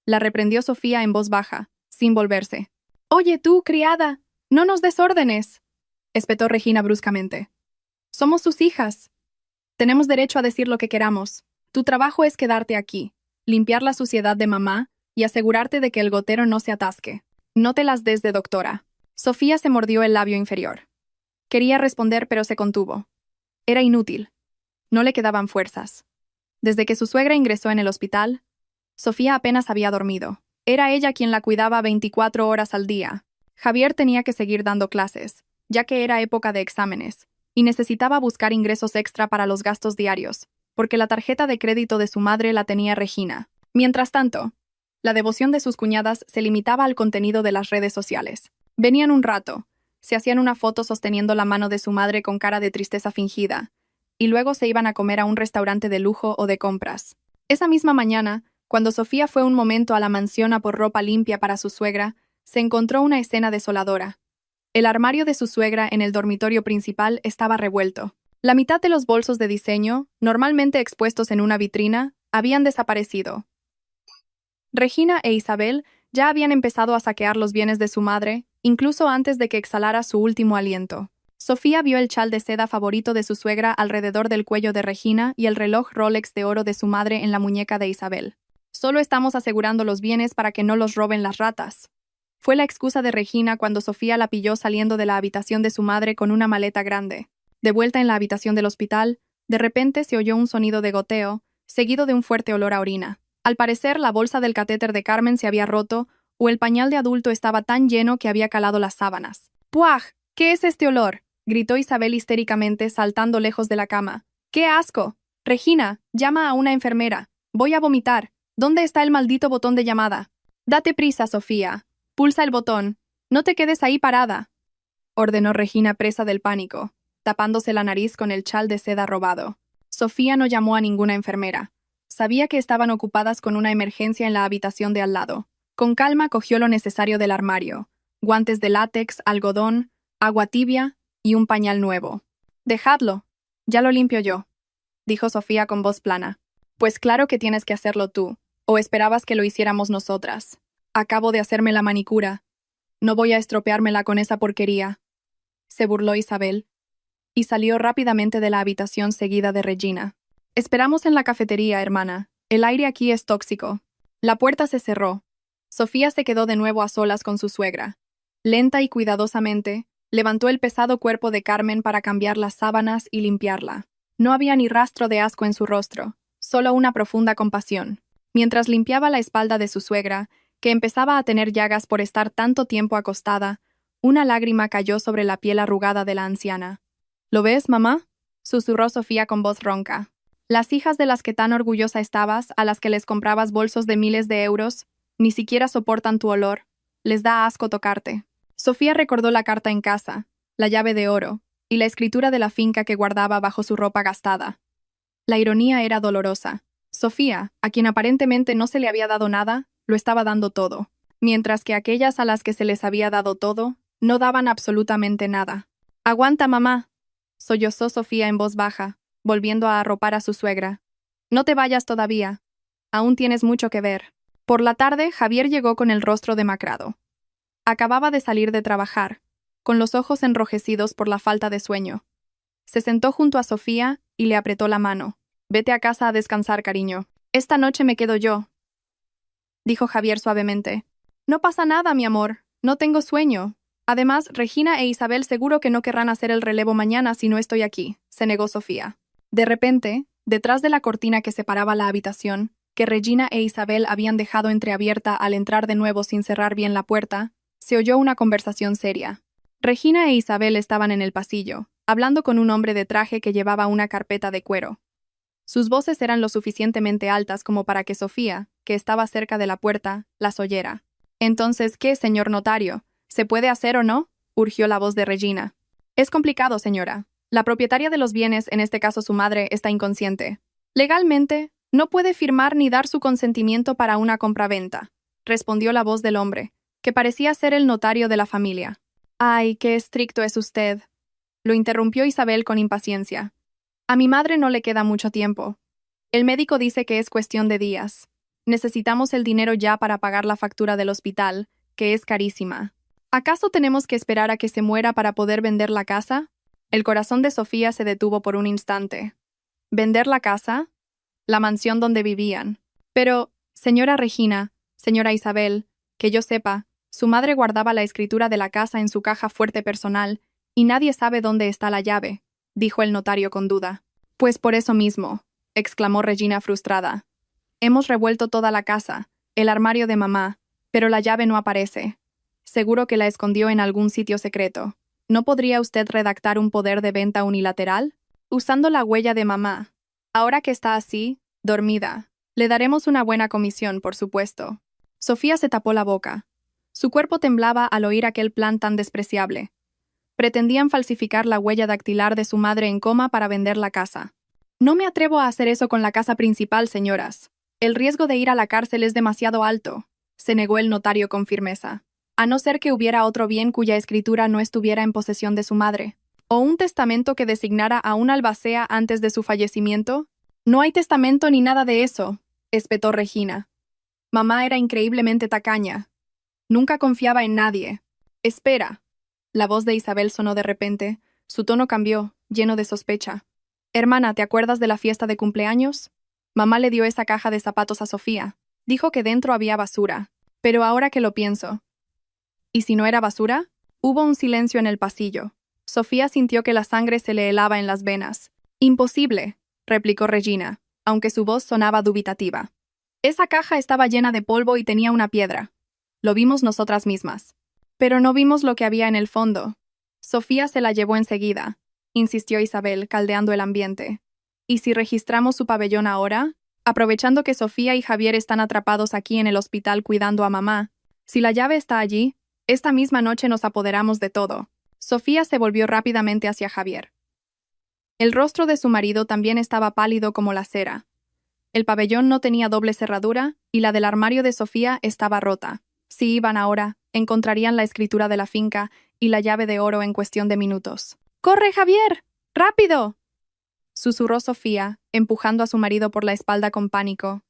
la reprendió Sofía en voz baja, sin volverse. «Oye tú, criada, no nos des órdenes», espetó Regina bruscamente. «Somos sus hijas. Tenemos derecho a decir lo que queramos. Tu trabajo es quedarte aquí, limpiar la suciedad de mamá y asegurarte de que el gotero no se atasque. No te las des de doctora». Sofía se mordió el labio inferior. Quería responder, pero se contuvo. Era inútil. No le quedaban fuerzas. Desde que su suegra ingresó en el hospital, Sofía apenas había dormido. Era ella quien la cuidaba 24 horas al día. Javier tenía que seguir dando clases, ya que era época de exámenes, y necesitaba buscar ingresos extra para los gastos diarios, porque la tarjeta de crédito de su madre la tenía Regina. Mientras tanto, la devoción de sus cuñadas se limitaba al contenido de las redes sociales. Venían un rato, se hacían una foto sosteniendo la mano de su madre con cara de tristeza fingida, y luego se iban a comer a un restaurante de lujo o de compras. Esa misma mañana, cuando Sofía fue un momento a la mansión a por ropa limpia para su suegra, se encontró una escena desoladora. El armario de su suegra en el dormitorio principal estaba revuelto. La mitad de los bolsos de diseño, normalmente expuestos en una vitrina, habían desaparecido. Regina e Isabel ya habían empezado a saquear los bienes de su madre, incluso antes de que exhalara su último aliento. Sofía vio el chal de seda favorito de su suegra alrededor del cuello de Regina y el reloj Rolex de oro de su madre en la muñeca de Isabel. «Solo estamos asegurando los bienes para que no los roben las ratas», fue la excusa de Regina cuando Sofía la pilló saliendo de la habitación de su madre con una maleta grande. De vuelta en la habitación del hospital, de repente se oyó un sonido de goteo, seguido de un fuerte olor a orina. Al parecer, la bolsa del catéter de Carmen se había roto, o el pañal de adulto estaba tan lleno que había calado las sábanas. «¡Puaj! ¿Qué es este olor?», gritó Isabel histéricamente, saltando lejos de la cama. «¡Qué asco! Regina, llama a una enfermera. Voy a vomitar. ¿Dónde está el maldito botón de llamada?» «Date prisa, Sofía. Pulsa el botón. No te quedes ahí parada», ordenó Regina, presa del pánico, tapándose la nariz con el chal de seda robado. Sofía no llamó a ninguna enfermera. Sabía que estaban ocupadas con una emergencia en la habitación de al lado. Con calma cogió lo necesario del armario: guantes de látex, algodón, agua tibia y un pañal nuevo. «Dejadlo. Ya lo limpio yo», dijo Sofía con voz plana. «Pues claro que tienes que hacerlo tú. ¿O esperabas que lo hiciéramos nosotras? Acabo de hacerme la manicura. No voy a estropeármela con esa porquería», se burló Isabel, y salió rápidamente de la habitación seguida de Regina. «Esperamos en la cafetería, hermana. El aire aquí es tóxico». La puerta se cerró. Sofía se quedó de nuevo a solas con su suegra. Lenta y cuidadosamente, levantó el pesado cuerpo de Carmen para cambiar las sábanas y limpiarla. No había ni rastro de asco en su rostro, solo una profunda compasión. Mientras limpiaba la espalda de su suegra, que empezaba a tener llagas por estar tanto tiempo acostada, una lágrima cayó sobre la piel arrugada de la anciana. «¿Lo ves, mamá?», susurró Sofía con voz ronca. «Las hijas de las que tan orgullosa estabas, a las que les comprabas bolsos de miles de euros, ni siquiera soportan tu olor. Les da asco tocarte». Sofía recordó la carta en casa, la llave de oro, y la escritura de la finca que guardaba bajo su ropa gastada. La ironía era dolorosa. Sofía, a quien aparentemente no se le había dado nada, lo estaba dando todo, mientras que aquellas a las que se les había dado todo, no daban absolutamente nada. «Aguanta, mamá», sollozó Sofía en voz baja, volviendo a arropar a su suegra. «No te vayas todavía. Aún tienes mucho que ver». Por la tarde, Javier llegó con el rostro demacrado. Acababa de salir de trabajar, con los ojos enrojecidos por la falta de sueño. Se sentó junto a Sofía y le apretó la mano. Vete a casa a descansar, cariño. Esta noche me quedo yo, dijo Javier suavemente. No pasa nada, mi amor. No tengo sueño. Además, Regina e Isabel seguro que no querrán hacer el relevo mañana si no estoy aquí, se negó Sofía. De repente, detrás de la cortina que separaba la habitación, que Regina e Isabel habían dejado entreabierta al entrar de nuevo sin cerrar bien la puerta, se oyó una conversación seria. Regina e Isabel estaban en el pasillo, hablando con un hombre de traje que llevaba una carpeta de cuero. Sus voces eran lo suficientemente altas como para que Sofía, que estaba cerca de la puerta, las oyera. «Entonces, ¿qué, señor notario? ¿Se puede hacer o no?», urgió la voz de Regina. «Es complicado, señora. La propietaria de los bienes, en este caso su madre, está inconsciente. Legalmente, no puede firmar ni dar su consentimiento para una compraventa», respondió la voz del hombre, que parecía ser el notario de la familia. «Ay, qué estricto es usted», lo interrumpió Isabel con impaciencia. «A mi madre no le queda mucho tiempo. El médico dice que es cuestión de días. Necesitamos el dinero ya para pagar la factura del hospital, que es carísima. ¿Acaso tenemos que esperar a que se muera para poder vender la casa?». El corazón de Sofía se detuvo por un instante. ¿Vender la casa? La mansión donde vivían. Pero, señora Regina, señora Isabel, que yo sepa, su madre guardaba la escritura de la casa en su caja fuerte personal, y nadie sabe dónde está la llave, dijo el notario con duda. Pues por eso mismo, exclamó Regina frustrada. Hemos revuelto toda la casa, el armario de mamá, pero la llave no aparece. Seguro que la escondió en algún sitio secreto. ¿No podría usted redactar un poder de venta unilateral? Usando la huella de mamá. Ahora que está así, dormida, le daremos una buena comisión, por supuesto. Sofía se tapó la boca. Su cuerpo temblaba al oír aquel plan tan despreciable. Pretendían falsificar la huella dactilar de su madre en coma para vender la casa. «No me atrevo a hacer eso con la casa principal, señoras. El riesgo de ir a la cárcel es demasiado alto», se negó el notario con firmeza. «A no ser que hubiera otro bien cuya escritura no estuviera en posesión de su madre, o un testamento que designara a un albacea antes de su fallecimiento». «No hay testamento ni nada de eso», espetó Regina. «Mamá era increíblemente tacaña. Nunca confiaba en nadie». «Espera». La voz de Isabel sonó de repente. Su tono cambió, lleno de sospecha. «Hermana, ¿te acuerdas de la fiesta de cumpleaños? Mamá le dio esa caja de zapatos a Sofía. Dijo que dentro había basura. Pero ahora que lo pienso». «¿Y si no era basura?». Hubo un silencio en el pasillo. Sofía sintió que la sangre se le helaba en las venas. «Imposible», replicó Regina, aunque su voz sonaba dubitativa. «Esa caja estaba llena de polvo y tenía una piedra. Lo vimos nosotras mismas. Pero no vimos lo que había en el fondo». «Sofía se la llevó enseguida», insistió Isabel, caldeando el ambiente. «¿Y si registramos su pabellón ahora? Aprovechando que Sofía y Javier están atrapados aquí en el hospital cuidando a mamá. Si la llave está allí, esta misma noche nos apoderamos de todo». Sofía se volvió rápidamente hacia Javier. El rostro de su marido también estaba pálido como la cera. El pabellón no tenía doble cerradura y la del armario de Sofía estaba rota. Si iban ahora, encontrarían la escritura de la finca y la llave de oro en cuestión de minutos. «¡Corre, Javier! ¡Rápido!», susurró Sofía, empujando a su marido por la espalda con pánico.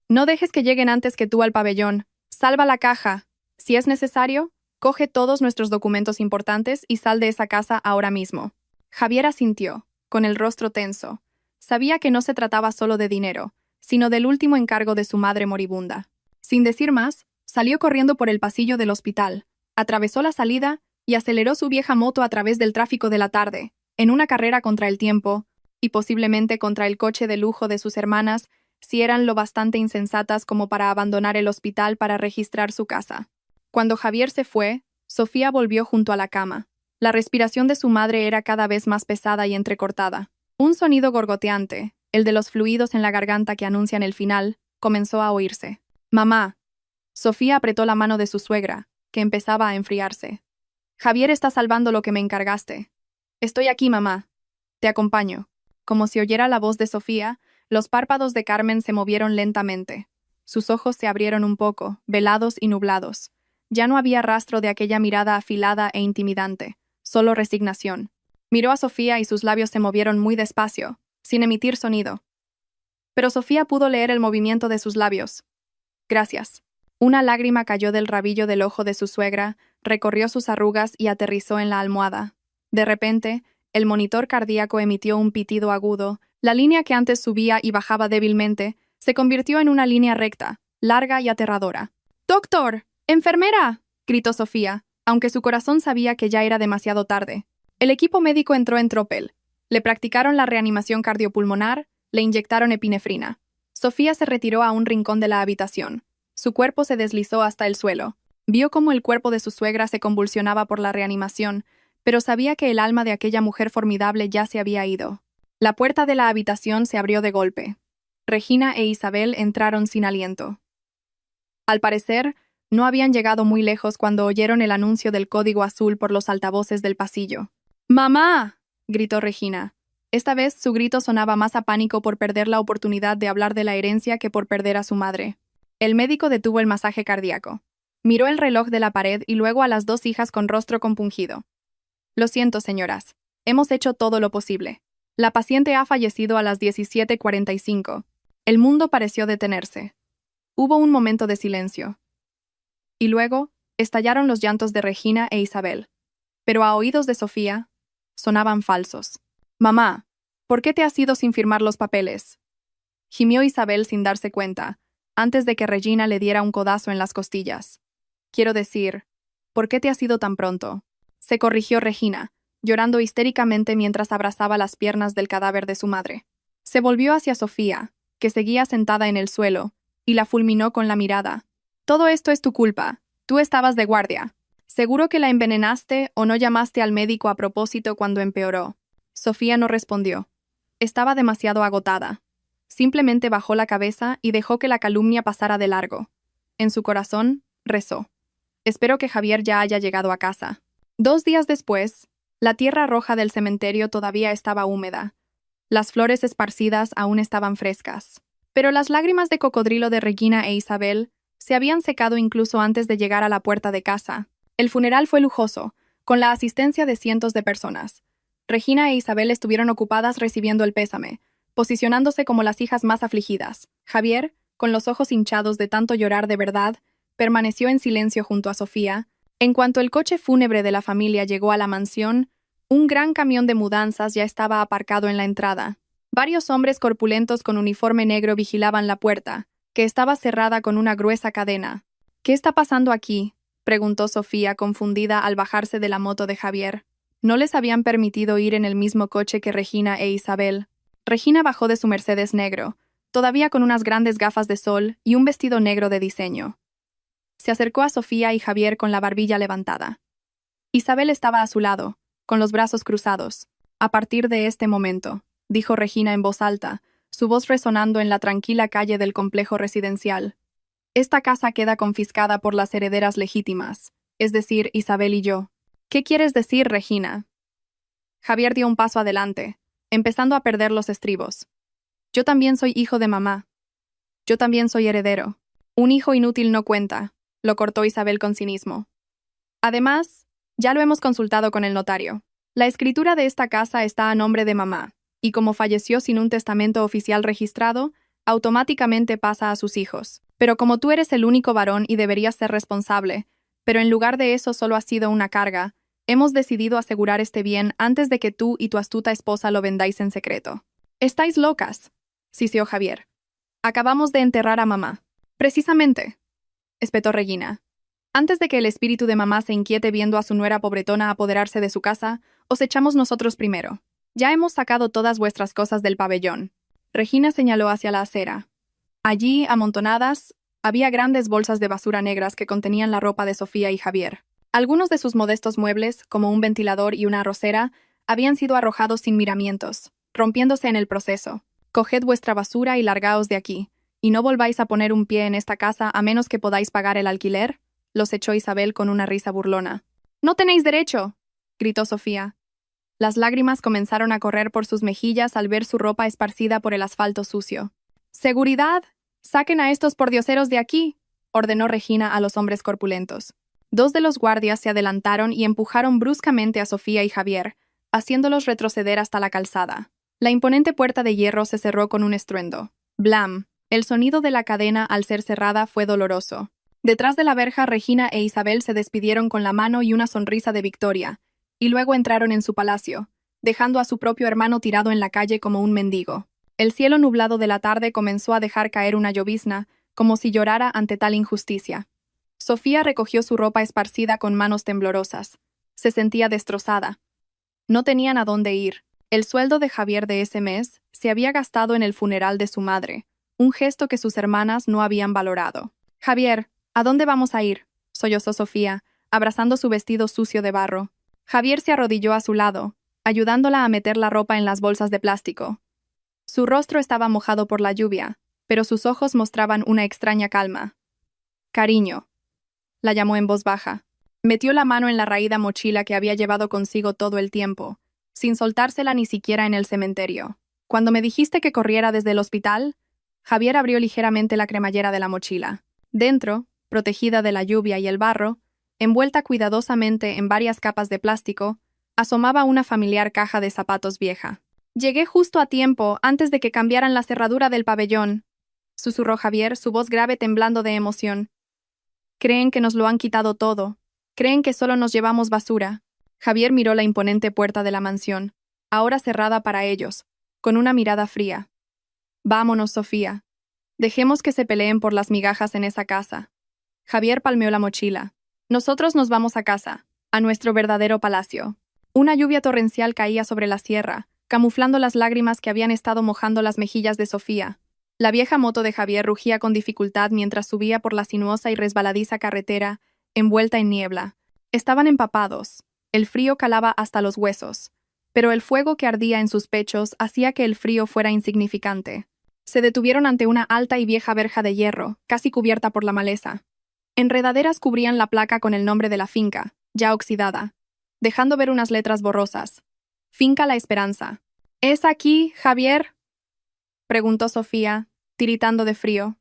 «No dejes que lleguen antes que tú al pabellón. Salva la caja. Si es necesario, coge todos nuestros documentos importantes y sal de esa casa ahora mismo». Javier asintió, con el rostro tenso. Sabía que no se trataba solo de dinero, sino del último encargo de su madre moribunda. Sin decir más, salió corriendo por el pasillo del hospital, atravesó la salida y aceleró su vieja moto a través del tráfico de la tarde, en una carrera contra el tiempo, y posiblemente contra el coche de lujo de sus hermanas, si eran lo bastante insensatas como para abandonar el hospital para registrar su casa. Cuando Javier se fue, Sofía volvió junto a la cama. La respiración de su madre era cada vez más pesada y entrecortada. Un sonido gorgoteante, el de los fluidos en la garganta que anuncian el final, comenzó a oírse. «Mamá». Sofía apretó la mano de su suegra, que empezaba a enfriarse. «Javier está salvando lo que me encargaste». «Estoy aquí, mamá. Te acompaño». Como si oyera la voz de Sofía, los párpados de Carmen se movieron lentamente. Sus ojos se abrieron un poco, velados y nublados. Ya no había rastro de aquella mirada afilada e intimidante, solo resignación. Miró a Sofía y sus labios se movieron muy despacio, sin emitir sonido. Pero Sofía pudo leer el movimiento de sus labios. «Gracias». Una lágrima cayó del rabillo del ojo de su suegra, recorrió sus arrugas y aterrizó en la almohada. De repente, El monitor cardíaco emitió un pitido agudo. La línea que antes subía y bajaba débilmente se convirtió en una línea recta, larga y aterradora. ¡Doctor! ¡Enfermera!, gritó Sofía, aunque su corazón sabía que ya era demasiado tarde. El equipo médico entró en tropel. Le practicaron la reanimación cardiopulmonar, le inyectaron epinefrina. Sofía se retiró a un rincón de la habitación. Su cuerpo se deslizó hasta el suelo. Vio cómo el cuerpo de su suegra se convulsionaba por la reanimación, pero sabía que el alma de aquella mujer formidable ya se había ido. La puerta de la habitación se abrió de golpe. Regina e Isabel entraron sin aliento. Al parecer, no habían llegado muy lejos cuando oyeron el anuncio del código azul por los altavoces del pasillo. ¡Mamá!, gritó Regina. Esta vez su grito sonaba más a pánico por perder la oportunidad de hablar de la herencia que por perder a su madre. El médico detuvo el masaje cardíaco. Miró el reloj de la pared y luego a las dos hijas con rostro compungido. Lo siento, señoras. Hemos hecho todo lo posible. La paciente ha fallecido a las 17:45. El mundo pareció detenerse. Hubo un momento de silencio. Y luego, estallaron los llantos de Regina e Isabel. Pero a oídos de Sofía, sonaban falsos. «Mamá, ¿por qué te has ido sin firmar los papeles?», gimió Isabel sin darse cuenta, antes de que Regina le diera un codazo en las costillas. «Quiero decir, ¿por qué te has ido tan pronto?», se corrigió Regina, llorando histéricamente mientras abrazaba las piernas del cadáver de su madre. Se volvió hacia Sofía, que seguía sentada en el suelo, y la fulminó con la mirada. «Todo esto es tu culpa. Tú estabas de guardia. Seguro que la envenenaste o no llamaste al médico a propósito cuando empeoró». Sofía no respondió. Estaba demasiado agotada. Simplemente bajó la cabeza y dejó que la calumnia pasara de largo. En su corazón, rezó. «Espero que Javier ya haya llegado a casa». 2 días después, la tierra roja del cementerio todavía estaba húmeda. Las flores esparcidas aún estaban frescas. Pero las lágrimas de cocodrilo de Regina e Isabel se habían secado incluso antes de llegar a la puerta de casa. El funeral fue lujoso, con la asistencia de cientos de personas. Regina e Isabel estuvieron ocupadas recibiendo el pésame, posicionándose como las hijas más afligidas. Javier, con los ojos hinchados de tanto llorar de verdad, permaneció en silencio junto a Sofía. En cuanto el coche fúnebre de la familia llegó a la mansión, un gran camión de mudanzas ya estaba aparcado en la entrada. Varios hombres corpulentos con uniforme negro vigilaban la puerta, que estaba cerrada con una gruesa cadena. «¿Qué está pasando aquí?», preguntó Sofía, confundida al bajarse de la moto de Javier. No les habían permitido ir en el mismo coche que Regina e Isabel. Regina bajó de su Mercedes negro, todavía con unas grandes gafas de sol y un vestido negro de diseño. Se acercó a Sofía y Javier con la barbilla levantada. Isabel estaba a su lado, con los brazos cruzados. «A partir de este momento», dijo Regina en voz alta, su voz resonando en la tranquila calle del complejo residencial. «Esta casa queda confiscada por las herederas legítimas, es decir, Isabel y yo». «¿Qué quieres decir, Regina?». Javier dio un paso adelante, empezando a perder los estribos. «Yo también soy hijo de mamá. Yo también soy heredero. Un hijo inútil no cuenta», lo cortó Isabel con cinismo. «Además, ya lo hemos consultado con el notario. La escritura de esta casa está a nombre de mamá, y como falleció sin un testamento oficial registrado, automáticamente pasa a sus hijos. Pero como tú eres el único varón y deberías ser responsable, pero en lugar de eso solo has sido una carga, hemos decidido asegurar este bien antes de que tú y tu astuta esposa lo vendáis en secreto». «Estáis locas», siseó Javier. «Acabamos de enterrar a mamá». «Precisamente», espetó Regina. «Antes de que el espíritu de mamá se inquiete viendo a su nuera pobretona apoderarse de su casa, os echamos nosotros primero. Ya hemos sacado todas vuestras cosas del pabellón». Regina señaló hacia la acera. Allí, amontonadas, había grandes bolsas de basura negras que contenían la ropa de Sofía y Javier. Algunos de sus modestos muebles, como un ventilador y una arrocera, habían sido arrojados sin miramientos, rompiéndose en el proceso. «Coged vuestra basura y largaos de aquí, y no volváis a poner un pie en esta casa a menos que podáis pagar el alquiler», los echó Isabel con una risa burlona. «¡No tenéis derecho!», gritó Sofía. Las lágrimas comenzaron a correr por sus mejillas al ver su ropa esparcida por el asfalto sucio. «¡Seguridad! ¡Saquen a estos pordioseros de aquí!», ordenó Regina a los hombres corpulentos. 2 de los guardias se adelantaron y empujaron bruscamente a Sofía y Javier, haciéndolos retroceder hasta la calzada. La imponente puerta de hierro se cerró con un estruendo. «Blam». El sonido de la cadena al ser cerrada fue doloroso. Detrás de la verja, Regina e Isabel se despidieron con la mano y una sonrisa de victoria, y luego entraron en su palacio, dejando a su propio hermano tirado en la calle como un mendigo. El cielo nublado de la tarde comenzó a dejar caer una llovizna, como si llorara ante tal injusticia. Sofía recogió su ropa esparcida con manos temblorosas. Se sentía destrozada. No tenían a dónde ir. El sueldo de Javier de ese mes se había gastado en el funeral de su madre, un gesto que sus hermanas no habían valorado. «Javier, ¿a dónde vamos a ir?», sollozó Sofía, abrazando su vestido sucio de barro. Javier se arrodilló a su lado, ayudándola a meter la ropa en las bolsas de plástico. Su rostro estaba mojado por la lluvia, pero sus ojos mostraban una extraña calma. «Cariño», la llamó en voz baja. Metió la mano en la raída mochila que había llevado consigo todo el tiempo, sin soltársela ni siquiera en el cementerio. «Cuando me dijiste que corriera desde el hospital», Javier abrió ligeramente la cremallera de la mochila. Dentro, protegida de la lluvia y el barro, envuelta cuidadosamente en varias capas de plástico, asomaba una familiar caja de zapatos vieja. «Llegué justo a tiempo, antes de que cambiaran la cerradura del pabellón», susurró Javier, su voz grave temblando de emoción. «Creen que nos lo han quitado todo. Creen que solo nos llevamos basura». Javier miró la imponente puerta de la mansión, ahora cerrada para ellos, con una mirada fría. «Vámonos, Sofía. Dejemos que se peleen por las migajas en esa casa». Javier palmeó la mochila. «Nosotros nos vamos a casa, a nuestro verdadero palacio». Una lluvia torrencial caía sobre la sierra, camuflando las lágrimas que habían estado mojando las mejillas de Sofía. La vieja moto de Javier rugía con dificultad mientras subía por la sinuosa y resbaladiza carretera, envuelta en niebla. Estaban empapados. El frío calaba hasta los huesos, pero el fuego que ardía en sus pechos hacía que el frío fuera insignificante. Se detuvieron ante una alta y vieja verja de hierro, casi cubierta por la maleza. Enredaderas cubrían la placa con el nombre de la finca, ya oxidada, dejando ver unas letras borrosas. «Finca La Esperanza». «¿Es aquí, Javier?», preguntó Sofía, tiritando de frío.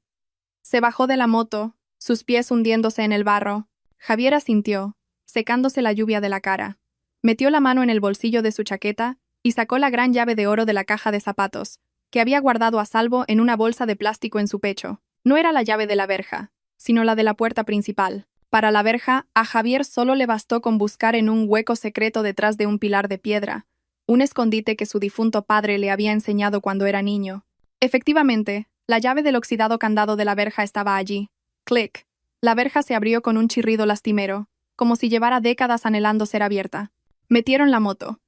Se bajó de la moto, sus pies hundiéndose en el barro. Javier asintió, secándose la lluvia de la cara. Metió la mano en el bolsillo de su chaqueta y sacó la gran llave de oro de la caja de zapatos, que había guardado a salvo en una bolsa de plástico en su pecho. No era la llave de la verja, sino la de la puerta principal. Para la verja, a Javier solo le bastó con buscar en un hueco secreto detrás de un pilar de piedra, un escondite que su difunto padre le había enseñado cuando era niño. Efectivamente, la llave del oxidado candado de la verja estaba allí. Clic. La verja se abrió con un chirrido lastimero, como si llevara décadas anhelando ser abierta. Metieron la moto.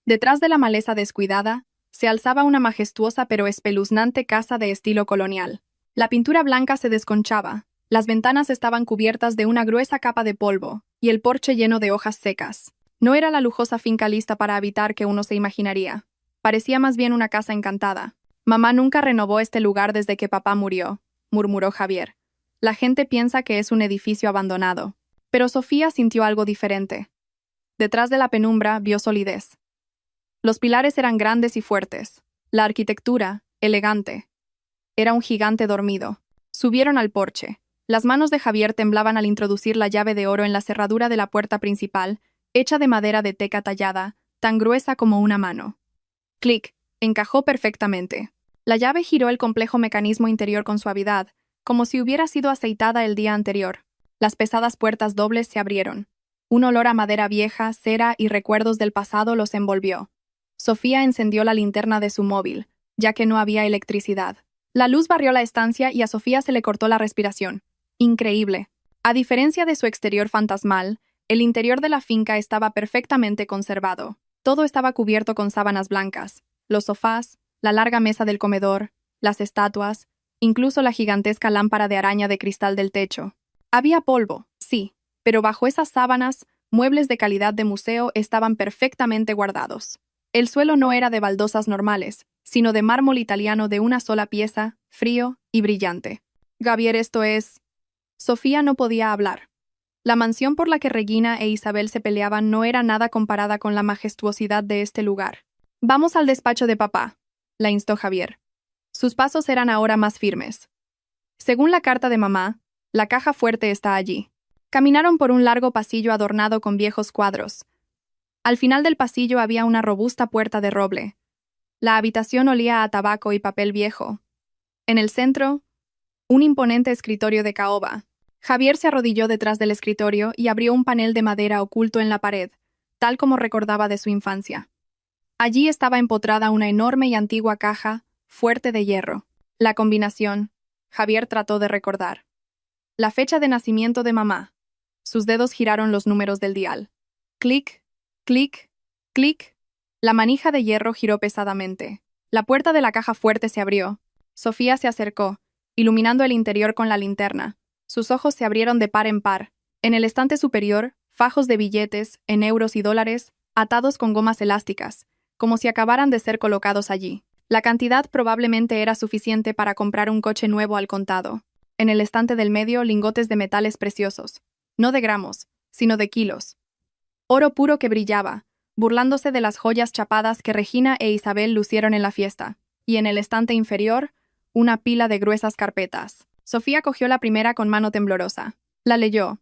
Detrás de la maleza descuidada, se alzaba una majestuosa pero espeluznante casa de estilo colonial. La pintura blanca se desconchaba, las ventanas estaban cubiertas de una gruesa capa de polvo, y el porche lleno de hojas secas. No era la lujosa finca lista para habitar que uno se imaginaría. Parecía más bien una casa encantada. «Mamá nunca renovó este lugar desde que papá murió», murmuró Javier. «La gente piensa que es un edificio abandonado». Pero Sofía sintió algo diferente. Detrás de la penumbra vio solidez. Los pilares eran grandes y fuertes. La arquitectura, elegante. Era un gigante dormido. Subieron al porche. Las manos de Javier temblaban al introducir la llave de oro en la cerradura de la puerta principal, hecha de madera de teca tallada, tan gruesa como una mano. Clic. Encajó perfectamente. La llave giró el complejo mecanismo interior con suavidad, como si hubiera sido aceitada el día anterior. Las pesadas puertas dobles se abrieron. Un olor a madera vieja, cera y recuerdos del pasado los envolvió. Sofía encendió la linterna de su móvil, ya que no había electricidad. La luz barrió la estancia y a Sofía se le cortó la respiración. Increíble. A diferencia de su exterior fantasmal, el interior de la finca estaba perfectamente conservado. Todo estaba cubierto con sábanas blancas. Los sofás, la larga mesa del comedor, las estatuas, incluso la gigantesca lámpara de araña de cristal del techo. Había polvo, sí, pero bajo esas sábanas, muebles de calidad de museo estaban perfectamente guardados. El suelo no era de baldosas normales, sino de mármol italiano de una sola pieza, frío y brillante. «Javier, esto es...». Sofía no podía hablar. La mansión por la que Regina e Isabel se peleaban no era nada comparada con la majestuosidad de este lugar. «Vamos al despacho de papá», la instó Javier. Sus pasos eran ahora más firmes. Según la carta de mamá, la caja fuerte está allí. Caminaron por un largo pasillo adornado con viejos cuadros. Al final del pasillo había una robusta puerta de roble. La habitación olía a tabaco y papel viejo. En el centro, un imponente escritorio de caoba. Javier se arrodilló detrás del escritorio y abrió un panel de madera oculto en la pared, tal como recordaba de su infancia. Allí estaba empotrada una enorme y antigua caja, fuerte de hierro. La combinación, Javier trató de recordar. La fecha de nacimiento de mamá. Sus dedos giraron los números del dial. Clic, clic, clic. La manija de hierro giró pesadamente. La puerta de la caja fuerte se abrió. Sofía se acercó, iluminando el interior con la linterna. Sus ojos se abrieron de par en par. En el estante superior, fajos de billetes, en euros y dólares, atados con gomas elásticas, como si acabaran de ser colocados allí. La cantidad probablemente era suficiente para comprar un coche nuevo al contado. En el estante del medio, lingotes de metales preciosos, no de gramos, sino de kilos. Oro puro que brillaba, burlándose de las joyas chapadas que Regina e Isabel lucieron en la fiesta. Y en el estante inferior, una pila de gruesas carpetas. Sofía cogió la primera con mano temblorosa. La leyó.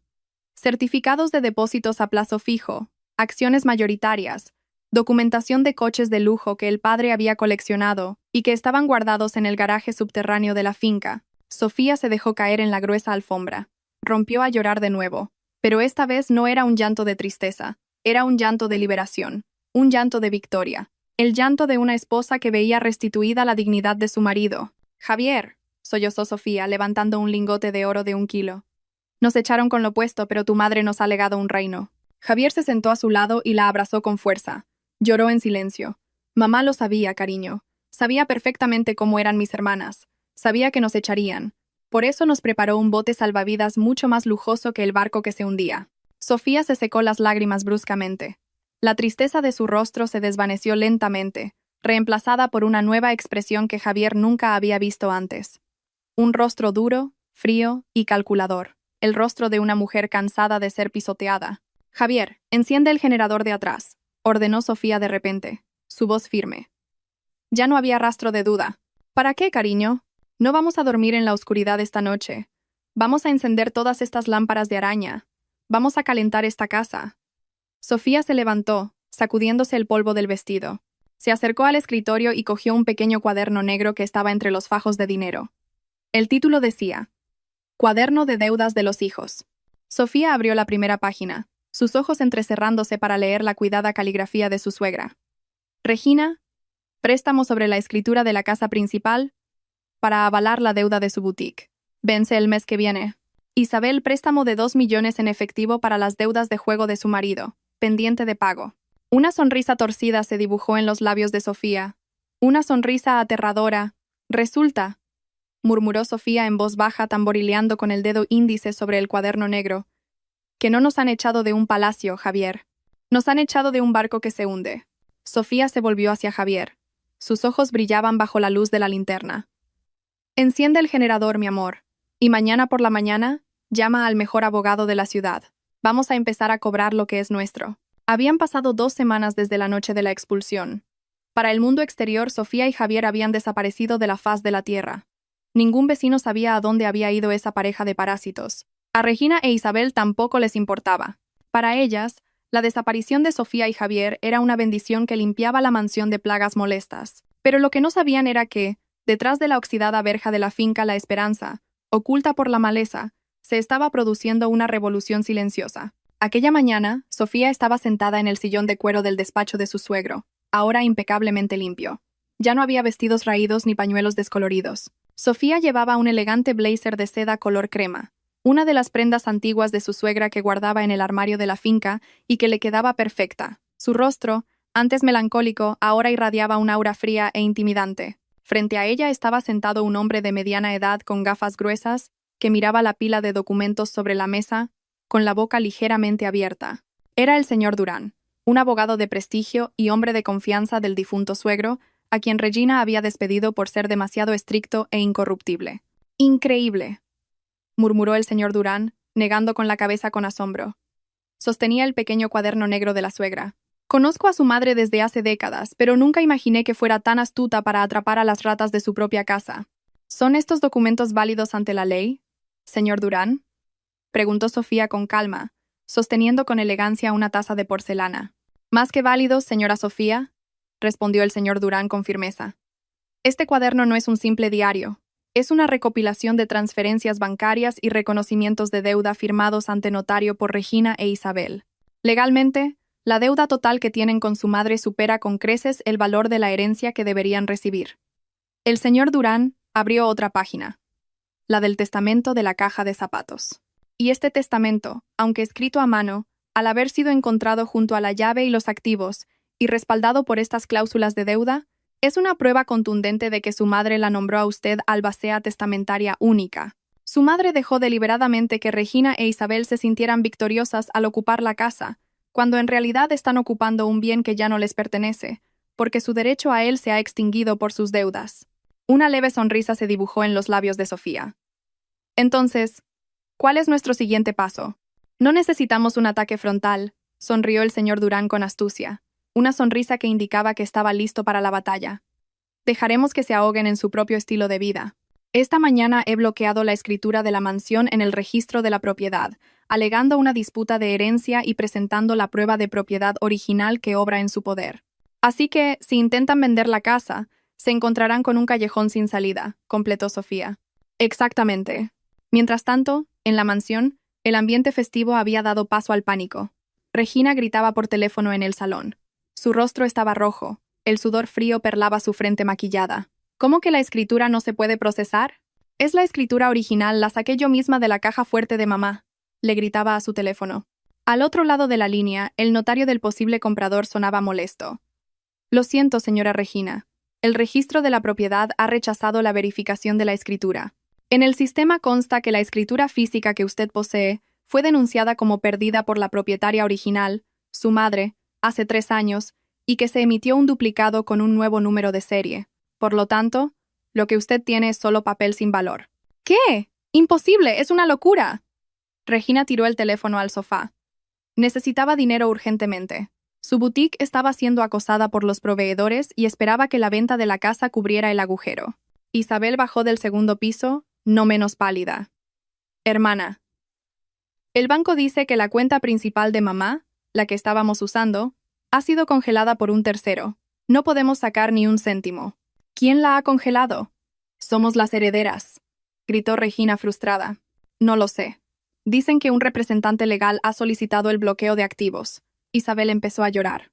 Certificados de depósitos a plazo fijo, acciones mayoritarias, documentación de coches de lujo que el padre había coleccionado y que estaban guardados en el garaje subterráneo de la finca. Sofía se dejó caer en la gruesa alfombra. Rompió a llorar de nuevo, pero esta vez no era un llanto de tristeza, era un llanto de liberación, un llanto de victoria, el llanto de una esposa que veía restituida la dignidad de su marido. «Javier», sollozó Sofía, levantando un lingote de oro de 1 kilo. «Nos echaron con lo puesto, pero tu madre nos ha legado un reino». Javier se sentó a su lado y la abrazó con fuerza. Lloró en silencio. «Mamá lo sabía, cariño. Sabía perfectamente cómo eran mis hermanas. Sabía que nos echarían. Por eso nos preparó un bote salvavidas mucho más lujoso que el barco que se hundía». Sofía se secó las lágrimas bruscamente. La tristeza de su rostro se desvaneció lentamente, reemplazada por una nueva expresión que Javier nunca había visto antes. Un rostro duro, frío y calculador. El rostro de una mujer cansada de ser pisoteada. «Javier, enciende el generador de atrás», ordenó Sofía de repente, su voz firme. Ya no había rastro de duda. «¿Para qué, cariño? No vamos a dormir en la oscuridad esta noche. Vamos a encender todas estas lámparas de araña. Vamos a calentar esta casa». Sofía se levantó, sacudiéndose el polvo del vestido. Se acercó al escritorio y cogió un pequeño cuaderno negro que estaba entre los fajos de dinero. El título decía: «Cuaderno de deudas de los hijos». Sofía abrió la primera página, sus ojos entrecerrándose para leer la cuidada caligrafía de su suegra. «Regina, préstamo sobre la escritura de la casa principal para avalar la deuda de su boutique. Vence el mes que viene. Isabel, préstamo de 2 millones en efectivo para las deudas de juego de su marido, pendiente de pago». Una sonrisa torcida se dibujó en los labios de Sofía. Una sonrisa aterradora. «Resulta», murmuró Sofía en voz baja, tamborileando con el dedo índice sobre el cuaderno negro, «que no nos han echado de un palacio, Javier. Nos han echado de un barco que se hunde». Sofía se volvió hacia Javier. Sus ojos brillaban bajo la luz de la linterna. «Enciende el generador, mi amor, y mañana por la mañana llama al mejor abogado de la ciudad. Vamos a empezar a cobrar lo que es nuestro». Habían pasado 2 semanas desde la noche de la expulsión. Para el mundo exterior, Sofía y Javier habían desaparecido de la faz de la tierra. Ningún vecino sabía a dónde había ido esa pareja de parásitos. A Regina e Isabel tampoco les importaba. Para ellas, la desaparición de Sofía y Javier era una bendición que limpiaba la mansión de plagas molestas. Pero lo que no sabían era que, detrás de la oxidada verja de la finca La Esperanza, oculta por la maleza, se estaba produciendo una revolución silenciosa. Aquella mañana, Sofía estaba sentada en el sillón de cuero del despacho de su suegro, ahora impecablemente limpio. Ya no había vestidos raídos ni pañuelos descoloridos. Sofía llevaba un elegante blazer de seda color crema, una de las prendas antiguas de su suegra que guardaba en el armario de la finca y que le quedaba perfecta. Su rostro, antes melancólico, ahora irradiaba un aura fría e intimidante. Frente a ella estaba sentado un hombre de mediana edad con gafas gruesas, que miraba la pila de documentos sobre la mesa, con la boca ligeramente abierta. Era el señor Durán, un abogado de prestigio y hombre de confianza del difunto suegro, a quien Regina había despedido por ser demasiado estricto e incorruptible. «Increíble», murmuró el señor Durán, negando con la cabeza con asombro. Sostenía el pequeño cuaderno negro de la suegra. «Conozco a su madre desde hace décadas, pero nunca imaginé que fuera tan astuta para atrapar a las ratas de su propia casa. ¿Son estos documentos válidos ante la ley, señor Durán?», preguntó Sofía con calma, sosteniendo con elegancia una taza de porcelana. «Más que válidos, señora Sofía», respondió el señor Durán con firmeza. «Este cuaderno no es un simple diario. Es una recopilación de transferencias bancarias y reconocimientos de deuda firmados ante notario por Regina e Isabel. Legalmente, La deuda total que tienen con su madre supera con creces el valor de la herencia que deberían recibir. El señor Durán abrió otra página, la del testamento de la caja de zapatos. Y este testamento, aunque escrito a mano, al haber sido encontrado junto a la llave y los activos, y respaldado por estas cláusulas de deuda, es una prueba contundente de que su madre la nombró a usted albacea testamentaria única. Su madre dejó deliberadamente que Regina e Isabel se sintieran victoriosas al ocupar la casa, cuando en realidad están ocupando un bien que ya no les pertenece, porque su derecho a él se ha extinguido por sus deudas. Una leve sonrisa se dibujó en los labios de Sofía. Entonces, ¿cuál es nuestro siguiente paso? No necesitamos un ataque frontal, sonrió el señor Durán con astucia, una sonrisa que indicaba que estaba listo para la batalla. Dejaremos que se ahoguen en su propio estilo de vida. Esta mañana he bloqueado la escritura de la mansión en el registro de la propiedad, alegando una disputa de herencia y presentando la prueba de propiedad original que obra en su poder. Así que, si intentan vender la casa, se encontrarán con un callejón sin salida, completó Sofía. Exactamente. Mientras tanto, en la mansión, el ambiente festivo había dado paso al pánico. Regina gritaba por teléfono en el salón. Su rostro estaba rojo, el sudor frío perlaba su frente maquillada. ¿Cómo que la escritura no se puede procesar? Es la escritura original, la saqué yo misma de la caja fuerte de mamá, le gritaba a su teléfono. Al otro lado de la línea, el notario del posible comprador sonaba molesto. Lo siento, señora Regina. El registro de la propiedad ha rechazado la verificación de la escritura. En el sistema consta que la escritura física que usted posee fue denunciada como perdida por la propietaria original, su madre, hace 3 años, y que se emitió un duplicado con un nuevo número de serie. Por lo tanto, lo que usted tiene es solo papel sin valor. ¿Qué? ¡Imposible! ¡Es una locura! Regina tiró el teléfono al sofá. Necesitaba dinero urgentemente. Su boutique estaba siendo acosada por los proveedores y esperaba que la venta de la casa cubriera el agujero. Isabel bajó del segundo piso, no menos pálida. Hermana. El banco dice que la cuenta principal de mamá, la que estábamos usando, ha sido congelada por un tercero. No podemos sacar ni un céntimo. ¿Quién la ha congelado? Somos las herederas, gritó Regina frustrada. No lo sé. Dicen que un representante legal ha solicitado el bloqueo de activos. Isabel empezó a llorar.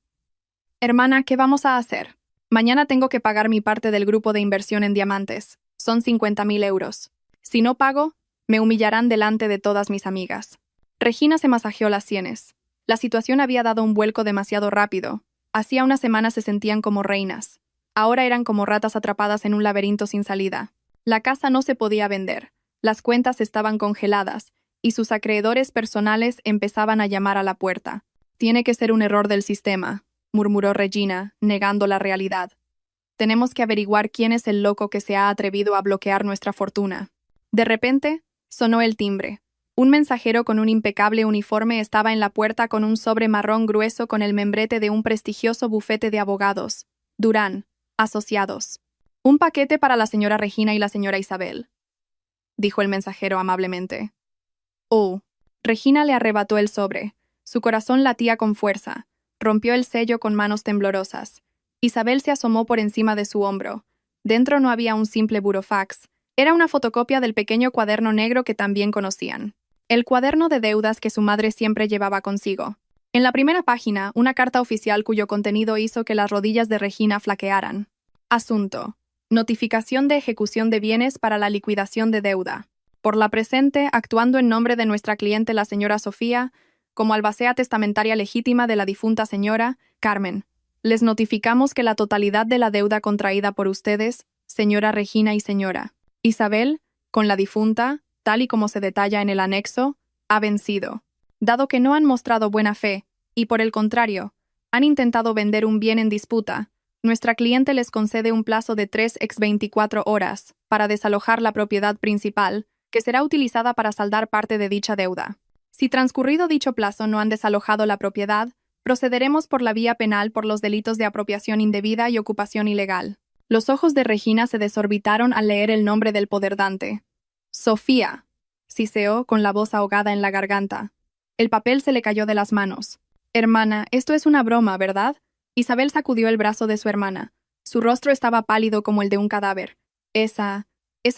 Hermana, ¿qué vamos a hacer? Mañana tengo que pagar mi parte del grupo de inversión en diamantes. Son 50.000 euros. Si no pago, me humillarán delante de todas mis amigas. Regina se masajeó las sienes. La situación había dado un vuelco demasiado rápido. Hacía una semana se sentían como reinas. Ahora eran como ratas atrapadas en un laberinto sin salida. La casa no se podía vender. Las cuentas estaban congeladas, y sus acreedores personales empezaban a llamar a la puerta. Tiene que ser un error del sistema, murmuró Regina, negando la realidad. Tenemos que averiguar quién es el loco que se ha atrevido a bloquear nuestra fortuna. De repente, sonó el timbre. Un mensajero con un impecable uniforme estaba en la puerta con un sobre marrón grueso con el membrete de un prestigioso bufete de abogados. Durán, Asociados. Un paquete para la señora Regina y la señora Isabel, dijo el mensajero amablemente. Oh. Regina le arrebató el sobre. Su corazón latía con fuerza. Rompió el sello con manos temblorosas. Isabel se asomó por encima de su hombro. Dentro no había un simple burofax. Era una fotocopia del pequeño cuaderno negro que también conocían. El cuaderno de deudas que su madre siempre llevaba consigo. En la primera página, una carta oficial cuyo contenido hizo que las rodillas de Regina flaquearan. Asunto. Notificación de ejecución de bienes para la liquidación de deuda. Por la presente, actuando en nombre de nuestra cliente la señora Sofía, como albacea testamentaria legítima de la difunta señora Carmen, les notificamos que la totalidad de la deuda contraída por ustedes, señora Regina y señora Isabel, con la difunta, tal y como se detalla en el anexo, ha vencido. Dado que no han mostrado buena fe, y por el contrario, han intentado vender un bien en disputa, nuestra cliente les concede un plazo de 3x24 horas para desalojar la propiedad principal, que será utilizada para saldar parte de dicha deuda. Si transcurrido dicho plazo no han desalojado la propiedad, procederemos por la vía penal por los delitos de apropiación indebida y ocupación ilegal. Los ojos de Regina se desorbitaron al leer el nombre del poderdante. Sofía, siseó con la voz ahogada en la garganta. El papel se le cayó de las manos. Hermana, esto es una broma, ¿verdad? Isabel sacudió el brazo de su hermana. Su rostro estaba pálido como el de un cadáver. Esa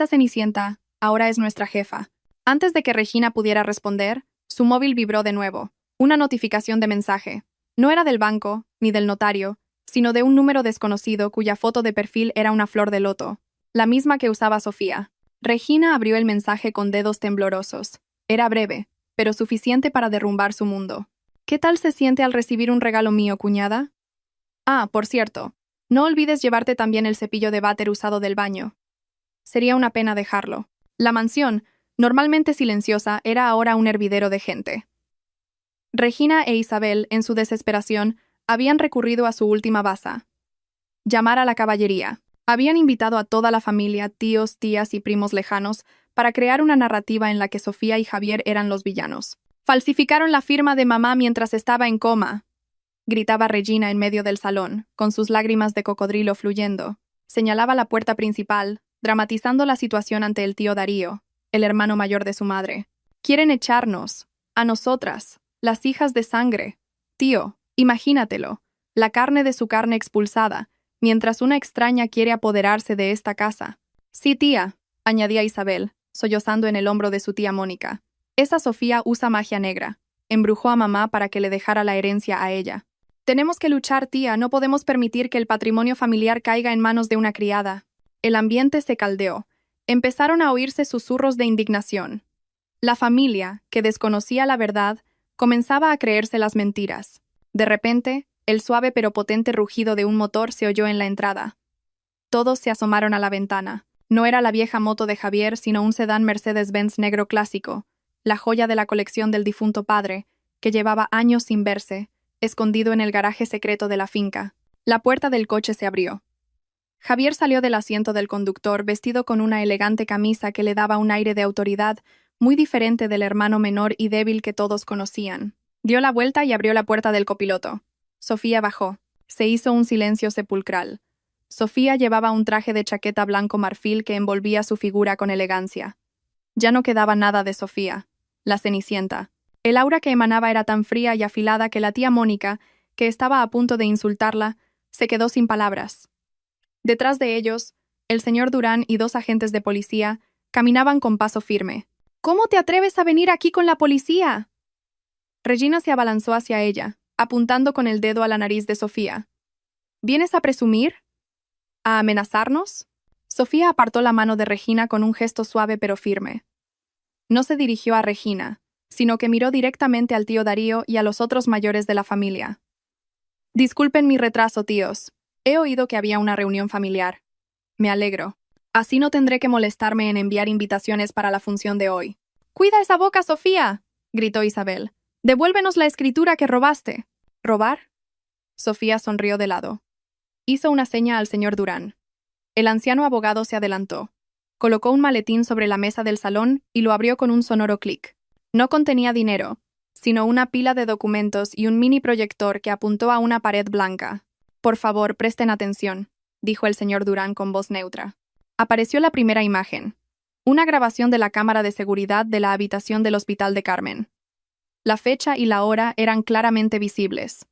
Cenicienta, ahora es nuestra jefa. Antes de que Regina pudiera responder, su móvil vibró de nuevo. Una notificación de mensaje. No era del banco, ni del notario, sino de un número desconocido cuya foto de perfil era una flor de loto, la misma que usaba Sofía. Regina abrió el mensaje con dedos temblorosos. Era breve, pero suficiente para derrumbar su mundo. ¿Qué tal se siente al recibir un regalo mío, cuñada? Ah, por cierto, no olvides llevarte también el cepillo de váter usado del baño. Sería una pena dejarlo. La mansión, normalmente silenciosa, era ahora un hervidero de gente. Regina e Isabel, en su desesperación, habían recurrido a su última baza: llamar a la caballería. Habían invitado a toda la familia, tíos, tías y primos lejanos, para crear una narrativa en la que Sofía y Javier eran los villanos. Falsificaron la firma de mamá mientras estaba en coma, gritaba Regina en medio del salón, con sus lágrimas de cocodrilo fluyendo. Señalaba la puerta principal, dramatizando la situación ante el tío Darío, el hermano mayor de su madre. Quieren echarnos, a nosotras, las hijas de sangre. Tío, imagínatelo, la carne de su carne expulsada, mientras una extraña quiere apoderarse de esta casa. Sí, tía, añadía Isabel, sollozando en el hombro de su tía Mónica. Esa Sofía usa magia negra. Embrujó a mamá para que le dejara la herencia a ella. Tenemos que luchar, tía, no podemos permitir que el patrimonio familiar caiga en manos de una criada. El ambiente se caldeó. Empezaron a oírse susurros de indignación. La familia, que desconocía la verdad, comenzaba a creerse las mentiras. De repente, el suave pero potente rugido de un motor se oyó en la entrada. Todos se asomaron a la ventana. No era la vieja moto de Javier, sino un sedán Mercedes-Benz negro clásico, la joya de la colección del difunto padre, que llevaba años sin verse, escondido en el garaje secreto de la finca. La puerta del coche se abrió. Javier salió del asiento del conductor vestido con una elegante camisa que le daba un aire de autoridad muy diferente del hermano menor y débil que todos conocían. Dio la vuelta y abrió la puerta del copiloto. Sofía bajó. Se hizo un silencio sepulcral. Sofía llevaba un traje de chaqueta blanco marfil que envolvía su figura con elegancia. Ya no quedaba nada de Sofía, la Cenicienta. El aura que emanaba era tan fría y afilada que la tía Mónica, que estaba a punto de insultarla, se quedó sin palabras. Detrás de ellos, el señor Durán y 2 agentes de policía caminaban con paso firme. ¿Cómo te atreves a venir aquí con la policía? Regina se abalanzó hacia ella, apuntando con el dedo a la nariz de Sofía. ¿Vienes a presumir? ¿A amenazarnos? Sofía apartó la mano de Regina con un gesto suave pero firme. No se dirigió a Regina, sino que miró directamente al tío Darío y a los otros mayores de la familia. Disculpen mi retraso, tíos. He oído que había una reunión familiar. Me alegro. Así no tendré que molestarme en enviar invitaciones para la función de hoy. ¡Cuida esa boca, Sofía!, gritó Isabel. ¡Devuélvenos la escritura que robaste! ¿Robar? Sofía sonrió de lado. Hizo una seña al señor Durán. El anciano abogado se adelantó. Colocó un maletín sobre la mesa del salón y lo abrió con un sonoro clic. No contenía dinero, sino una pila de documentos y un mini proyector que apuntó a una pared blanca. Por favor, presten atención, dijo el señor Durán con voz neutra. Apareció la primera imagen. Una grabación de la cámara de seguridad de la habitación del Hospital de Carmen. La fecha y la hora eran claramente visibles.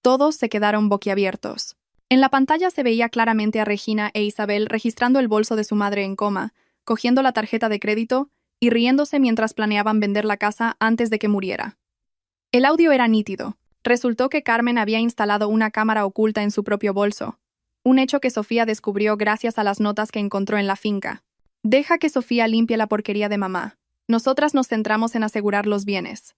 Todos se quedaron boquiabiertos. En la pantalla se veía claramente a Regina e Isabel registrando el bolso de su madre en coma, cogiendo la tarjeta de crédito y riéndose mientras planeaban vender la casa antes de que muriera. El audio era nítido. Resultó que Carmen había instalado una cámara oculta en su propio bolso, un hecho que Sofía descubrió gracias a las notas que encontró en la finca. Deja que Sofía limpie la porquería de mamá. Nosotras nos centramos en asegurar los bienes.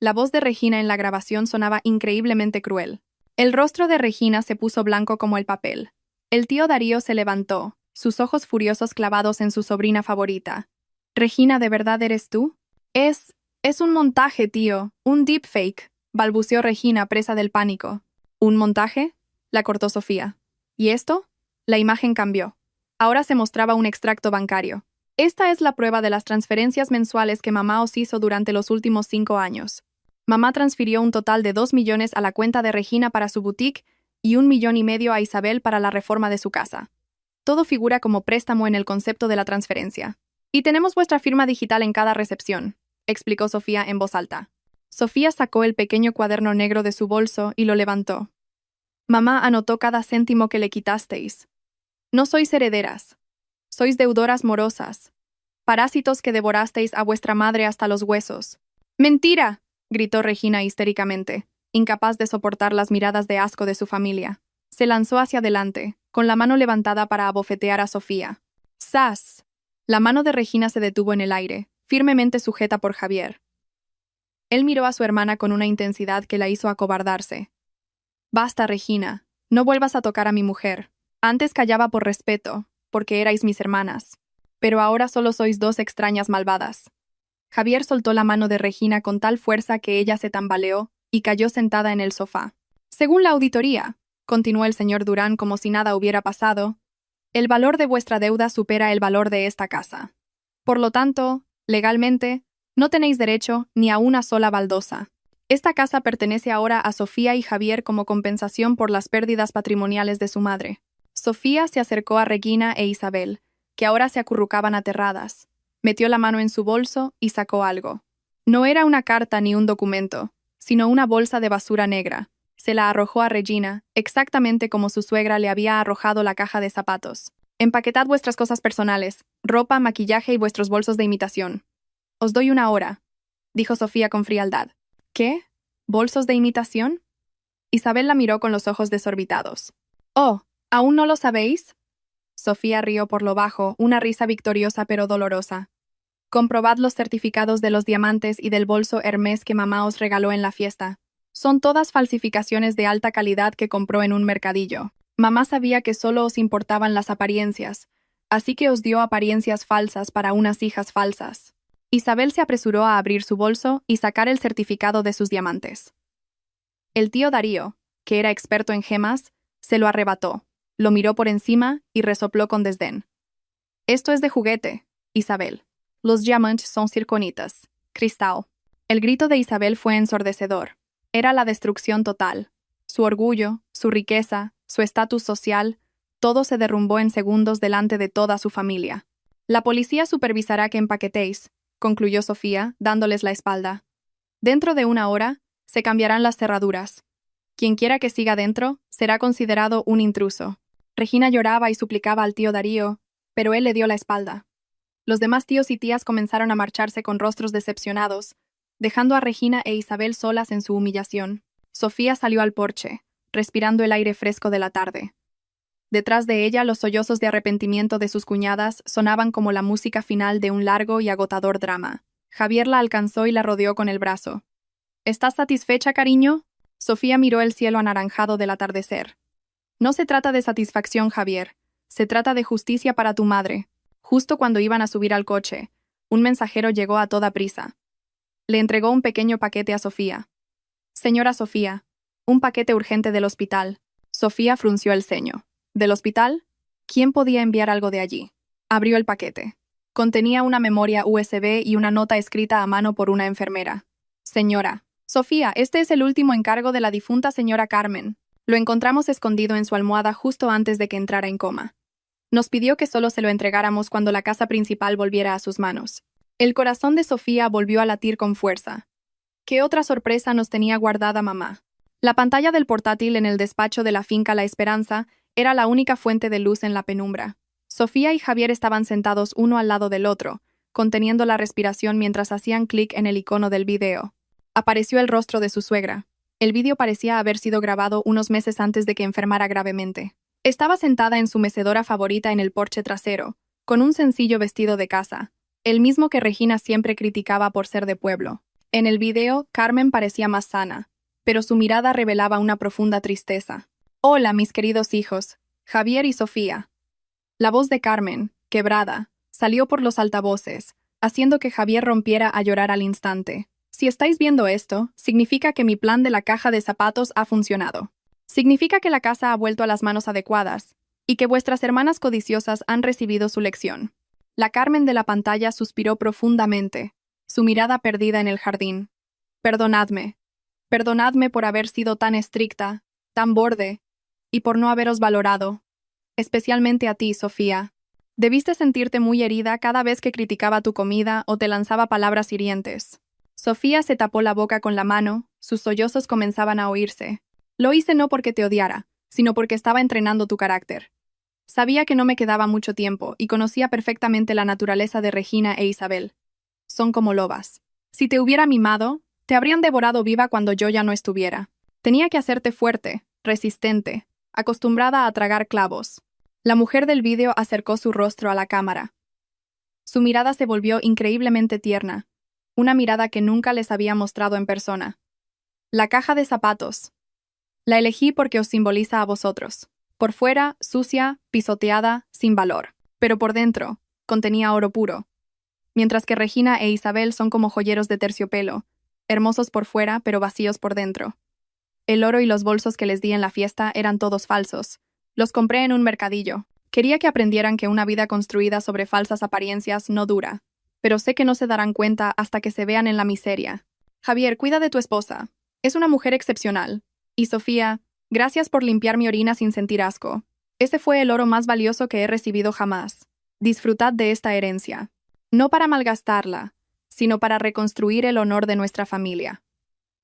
La voz de Regina en la grabación sonaba increíblemente cruel. El rostro de Regina se puso blanco como el papel. El tío Darío se levantó, sus ojos furiosos clavados en su sobrina favorita. «Regina, ¿de verdad eres tú?» Es un montaje, tío, un deepfake», balbuceó Regina, presa del pánico. «¿Un montaje?», la cortó Sofía. «¿Y esto?». La imagen cambió. Ahora se mostraba un extracto bancario. «Esta es la prueba de las transferencias mensuales que mamá os hizo durante los últimos 5 años. Mamá transfirió un total de 2 millones a la cuenta de Regina para su boutique y 1,5 millones a Isabel para la reforma de su casa. Todo figura como préstamo en el concepto de la transferencia. Y tenemos vuestra firma digital en cada recepción», explicó Sofía en voz alta. Sofía sacó el pequeño cuaderno negro de su bolso y lo levantó. «Mamá anotó cada céntimo que le quitasteis. No sois herederas. Sois deudoras morosas. Parásitos que devorasteis a vuestra madre hasta los huesos». «¡Mentira!», gritó Regina histéricamente. incapaz de soportar las miradas de asco de su familia. Se lanzó hacia adelante, con la mano levantada para abofetear a Sofía. ¡Sas! La mano de Regina se detuvo en el aire, firmemente sujeta por Javier. Él miró a su hermana con una intensidad que la hizo acobardarse. «Basta, Regina. No vuelvas a tocar a mi mujer. Antes callaba por respeto, porque erais mis hermanas. Pero ahora solo sois dos extrañas malvadas». Javier soltó la mano de Regina con tal fuerza que ella se tambaleó y cayó sentada en el sofá. «Según la auditoría», continuó el señor Durán como si nada hubiera pasado, «el valor de vuestra deuda supera el valor de esta casa. Por lo tanto, legalmente, no tenéis derecho ni a una sola baldosa. Esta casa pertenece ahora a Sofía y Javier como compensación por las pérdidas patrimoniales de su madre». Sofía se acercó a Regina e Isabel, que ahora se acurrucaban aterradas. Metió la mano en su bolso y sacó algo. No era una carta ni un documento, sino una bolsa de basura negra. Se la arrojó a Regina, exactamente como su suegra le había arrojado la caja de zapatos. «Empaquetad vuestras cosas personales, ropa, maquillaje y vuestros bolsos de imitación. Os doy 1 hora», dijo Sofía con frialdad. «¿Qué? ¿Bolsos de imitación?» Isabel la miró con los ojos desorbitados. «Oh, ¿aún no lo sabéis?» Sofía rió por lo bajo, una risa victoriosa pero dolorosa. «Comprobad los certificados de los diamantes y del bolso Hermès que mamá os regaló en la fiesta. Son todas falsificaciones de alta calidad que compró en un mercadillo. Mamá sabía que solo os importaban las apariencias, así que os dio apariencias falsas para unas hijas falsas». Isabel se apresuró a abrir su bolso y sacar el certificado de sus diamantes. El tío Darío, que era experto en gemas, se lo arrebató, lo miró por encima y resopló con desdén. «Esto es de juguete, Isabel. Los diamantes son circonitas, cristal». El grito de Isabel fue ensordecedor. Era la destrucción total. Su orgullo, su riqueza, su estatus social, todo se derrumbó en segundos delante de toda su familia. «La policía supervisará que empaquetéis», concluyó Sofía, dándoles la espalda. «Dentro de 1 hora, se cambiarán las cerraduras. Quien quiera que siga dentro, será considerado un intruso». Regina lloraba y suplicaba al tío Darío, pero él le dio la espalda. Los demás tíos y tías comenzaron a marcharse con rostros decepcionados, dejando a Regina e Isabel solas en su humillación. Sofía salió al porche, respirando el aire fresco de la tarde. Detrás de ella, los sollozos de arrepentimiento de sus cuñadas sonaban como la música final de un largo y agotador drama. Javier la alcanzó y la rodeó con el brazo. «¿Estás satisfecha, cariño?» Sofía miró el cielo anaranjado del atardecer. «No se trata de satisfacción, Javier. Se trata de justicia para tu madre». Justo cuando iban a subir al coche, un mensajero llegó a toda prisa. Le entregó un pequeño paquete a Sofía. «Señora Sofía, un paquete urgente del hospital». Sofía frunció el ceño. «¿Del hospital? ¿Quién podía enviar algo de allí?» Abrió el paquete. Contenía una memoria USB y una nota escrita a mano por una enfermera. «Señora Sofía, este es el último encargo de la difunta señora Carmen. Lo encontramos escondido en su almohada justo antes de que entrara en coma. Nos pidió que solo se lo entregáramos cuando la casa principal volviera a sus manos». El corazón de Sofía volvió a latir con fuerza. ¿Qué otra sorpresa nos tenía guardada mamá? La pantalla del portátil en el despacho de la finca La Esperanza era la única fuente de luz en la penumbra. Sofía y Javier estaban sentados uno al lado del otro, conteniendo la respiración mientras hacían clic en el icono del video. Apareció el rostro de su suegra. El vídeo parecía haber sido grabado unos meses antes de que enfermara gravemente. Estaba sentada en su mecedora favorita en el porche trasero, con un sencillo vestido de casa, el mismo que Regina siempre criticaba por ser de pueblo. En el video, Carmen parecía más sana, pero su mirada revelaba una profunda tristeza. «Hola, mis queridos hijos, Javier y Sofía». La voz de Carmen, quebrada, salió por los altavoces, haciendo que Javier rompiera a llorar al instante. «Si estáis viendo esto, significa que mi plan de la caja de zapatos ha funcionado. Significa que la casa ha vuelto a las manos adecuadas, y que vuestras hermanas codiciosas han recibido su lección». La Carmen de la pantalla suspiró profundamente, su mirada perdida en el jardín. «Perdonadme. Perdonadme por haber sido tan estricta, tan borde, y por no haberos valorado. Especialmente a ti, Sofía. Debiste sentirte muy herida cada vez que criticaba tu comida o te lanzaba palabras hirientes». Sofía se tapó la boca con la mano, sus sollozos comenzaban a oírse. «Lo hice no porque te odiara, sino porque estaba entrenando tu carácter. Sabía que no me quedaba mucho tiempo y conocía perfectamente la naturaleza de Regina e Isabel. Son como lobas. Si te hubiera mimado, te habrían devorado viva cuando yo ya no estuviera. Tenía que hacerte fuerte, resistente, acostumbrada a tragar clavos. La mujer del vídeo acercó su rostro a la cámara. Su mirada se volvió increíblemente tierna, una mirada que nunca les había mostrado en persona. La caja de zapatos. La elegí porque os simboliza a vosotros. Por fuera, sucia, pisoteada, sin valor. Pero por dentro, contenía oro puro. Mientras que Regina e Isabel son como joyeros de terciopelo, hermosos por fuera pero vacíos por dentro. El oro y los bolsos que les di en la fiesta eran todos falsos. Los compré en un mercadillo. Quería que aprendieran que una vida construida sobre falsas apariencias no dura. Pero sé que no se darán cuenta hasta que se vean en la miseria. Javier, cuida de tu esposa. Es una mujer excepcional. Y Sofía, gracias por limpiar mi orina sin sentir asco. Ese fue el oro más valioso que he recibido jamás. Disfrutad de esta herencia. No para malgastarla, sino para reconstruir el honor de nuestra familia.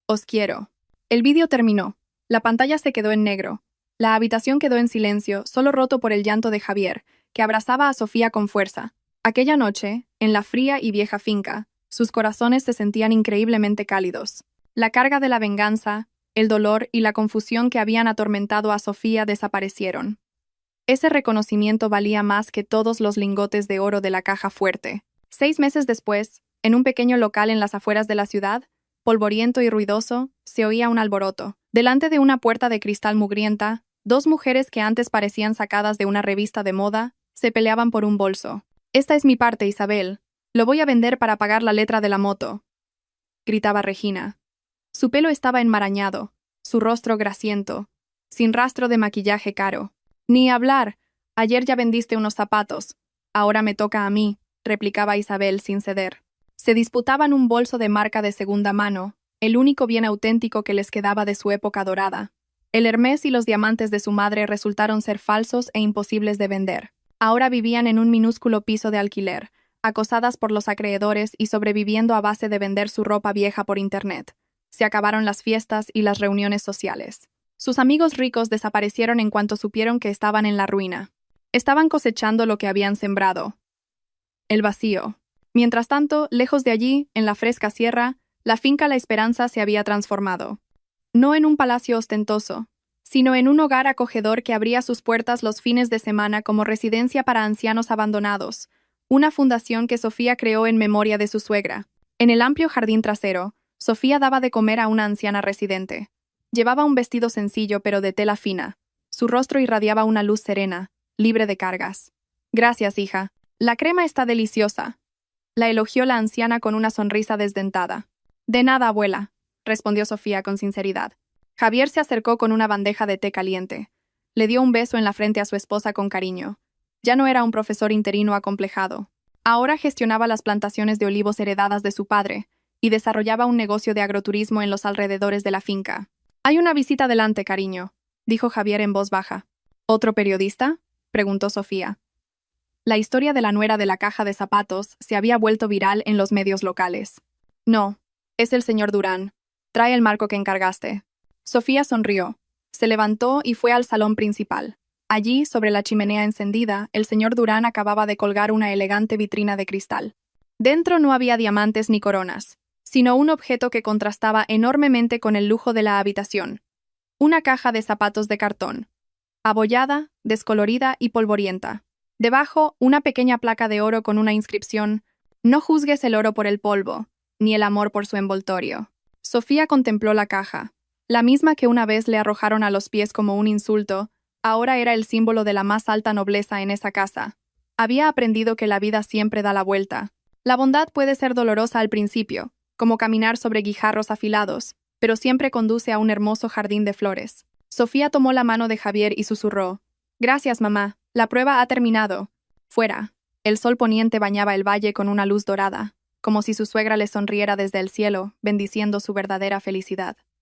Os quiero. El vídeo terminó. La pantalla se quedó en negro. La habitación quedó en silencio, solo roto por el llanto de Javier, que abrazaba a Sofía con fuerza. Aquella noche, en la fría y vieja finca, sus corazones se sentían increíblemente cálidos. La carga de la venganza, el dolor y la confusión que habían atormentado a Sofía desaparecieron. Ese reconocimiento valía más que todos los lingotes de oro de la caja fuerte. 6 meses después, en un pequeño local en las afueras de la ciudad, polvoriento y ruidoso, se oía un alboroto. Delante de una puerta de cristal mugrienta, 2 mujeres que antes parecían sacadas de una revista de moda, se peleaban por un bolso. «Esta es mi parte, Isabel. Lo voy a vender para pagar la letra de la moto», gritaba Regina. Su pelo estaba enmarañado, su rostro grasiento, sin rastro de maquillaje caro. «Ni hablar. Ayer ya vendiste unos zapatos. Ahora me toca a mí», replicaba Isabel sin ceder. Se disputaban un bolso de marca de segunda mano, el único bien auténtico que les quedaba de su época dorada. El Hermès y los diamantes de su madre resultaron ser falsos e imposibles de vender. Ahora vivían en un minúsculo piso de alquiler, acosadas por los acreedores y sobreviviendo a base de vender su ropa vieja por internet. Se acabaron las fiestas y las reuniones sociales. Sus amigos ricos desaparecieron en cuanto supieron que estaban en la ruina. Estaban cosechando lo que habían sembrado. El vacío. Mientras tanto, lejos de allí, en la fresca sierra, la finca La Esperanza se había transformado. No en un palacio ostentoso, sino en un hogar acogedor que abría sus puertas los fines de semana como residencia para ancianos abandonados, una fundación que Sofía creó en memoria de su suegra. En el amplio jardín trasero, Sofía daba de comer a una anciana residente. Llevaba un vestido sencillo pero de tela fina. Su rostro irradiaba una luz serena, libre de cargas. «Gracias, hija. La crema está deliciosa», la elogió la anciana con una sonrisa desdentada. «De nada, abuela», respondió Sofía con sinceridad. Javier se acercó con una bandeja de té caliente. Le dio un beso en la frente a su esposa con cariño. Ya no era un profesor interino acomplejado. Ahora gestionaba las plantaciones de olivos heredadas de su padre y desarrollaba un negocio de agroturismo en los alrededores de la finca. «Hay una visita delante, cariño», dijo Javier en voz baja. «¿Otro periodista?», preguntó Sofía. La historia de la nuera de la caja de zapatos se había vuelto viral en los medios locales. «No, es el señor Durán. Trae el marco que encargaste». Sofía sonrió. Se levantó y fue al salón principal. Allí, sobre la chimenea encendida, el señor Durán acababa de colgar una elegante vitrina de cristal. Dentro no había diamantes ni coronas, sino un objeto que contrastaba enormemente con el lujo de la habitación. Una caja de zapatos de cartón, abollada, descolorida y polvorienta. Debajo, una pequeña placa de oro con una inscripción: «No juzgues el oro por el polvo, ni el amor por su envoltorio». Sofía contempló la caja. La misma que una vez le arrojaron a los pies como un insulto, ahora era el símbolo de la más alta nobleza en esa casa. Había aprendido que la vida siempre da la vuelta. La bondad puede ser dolorosa al principio, como caminar sobre guijarros afilados, pero siempre conduce a un hermoso jardín de flores. Sofía tomó la mano de Javier y susurró: «Gracias, mamá. La prueba ha terminado». Fuera, el sol poniente bañaba el valle con una luz dorada, como si su suegra le sonriera desde el cielo, bendiciendo su verdadera felicidad.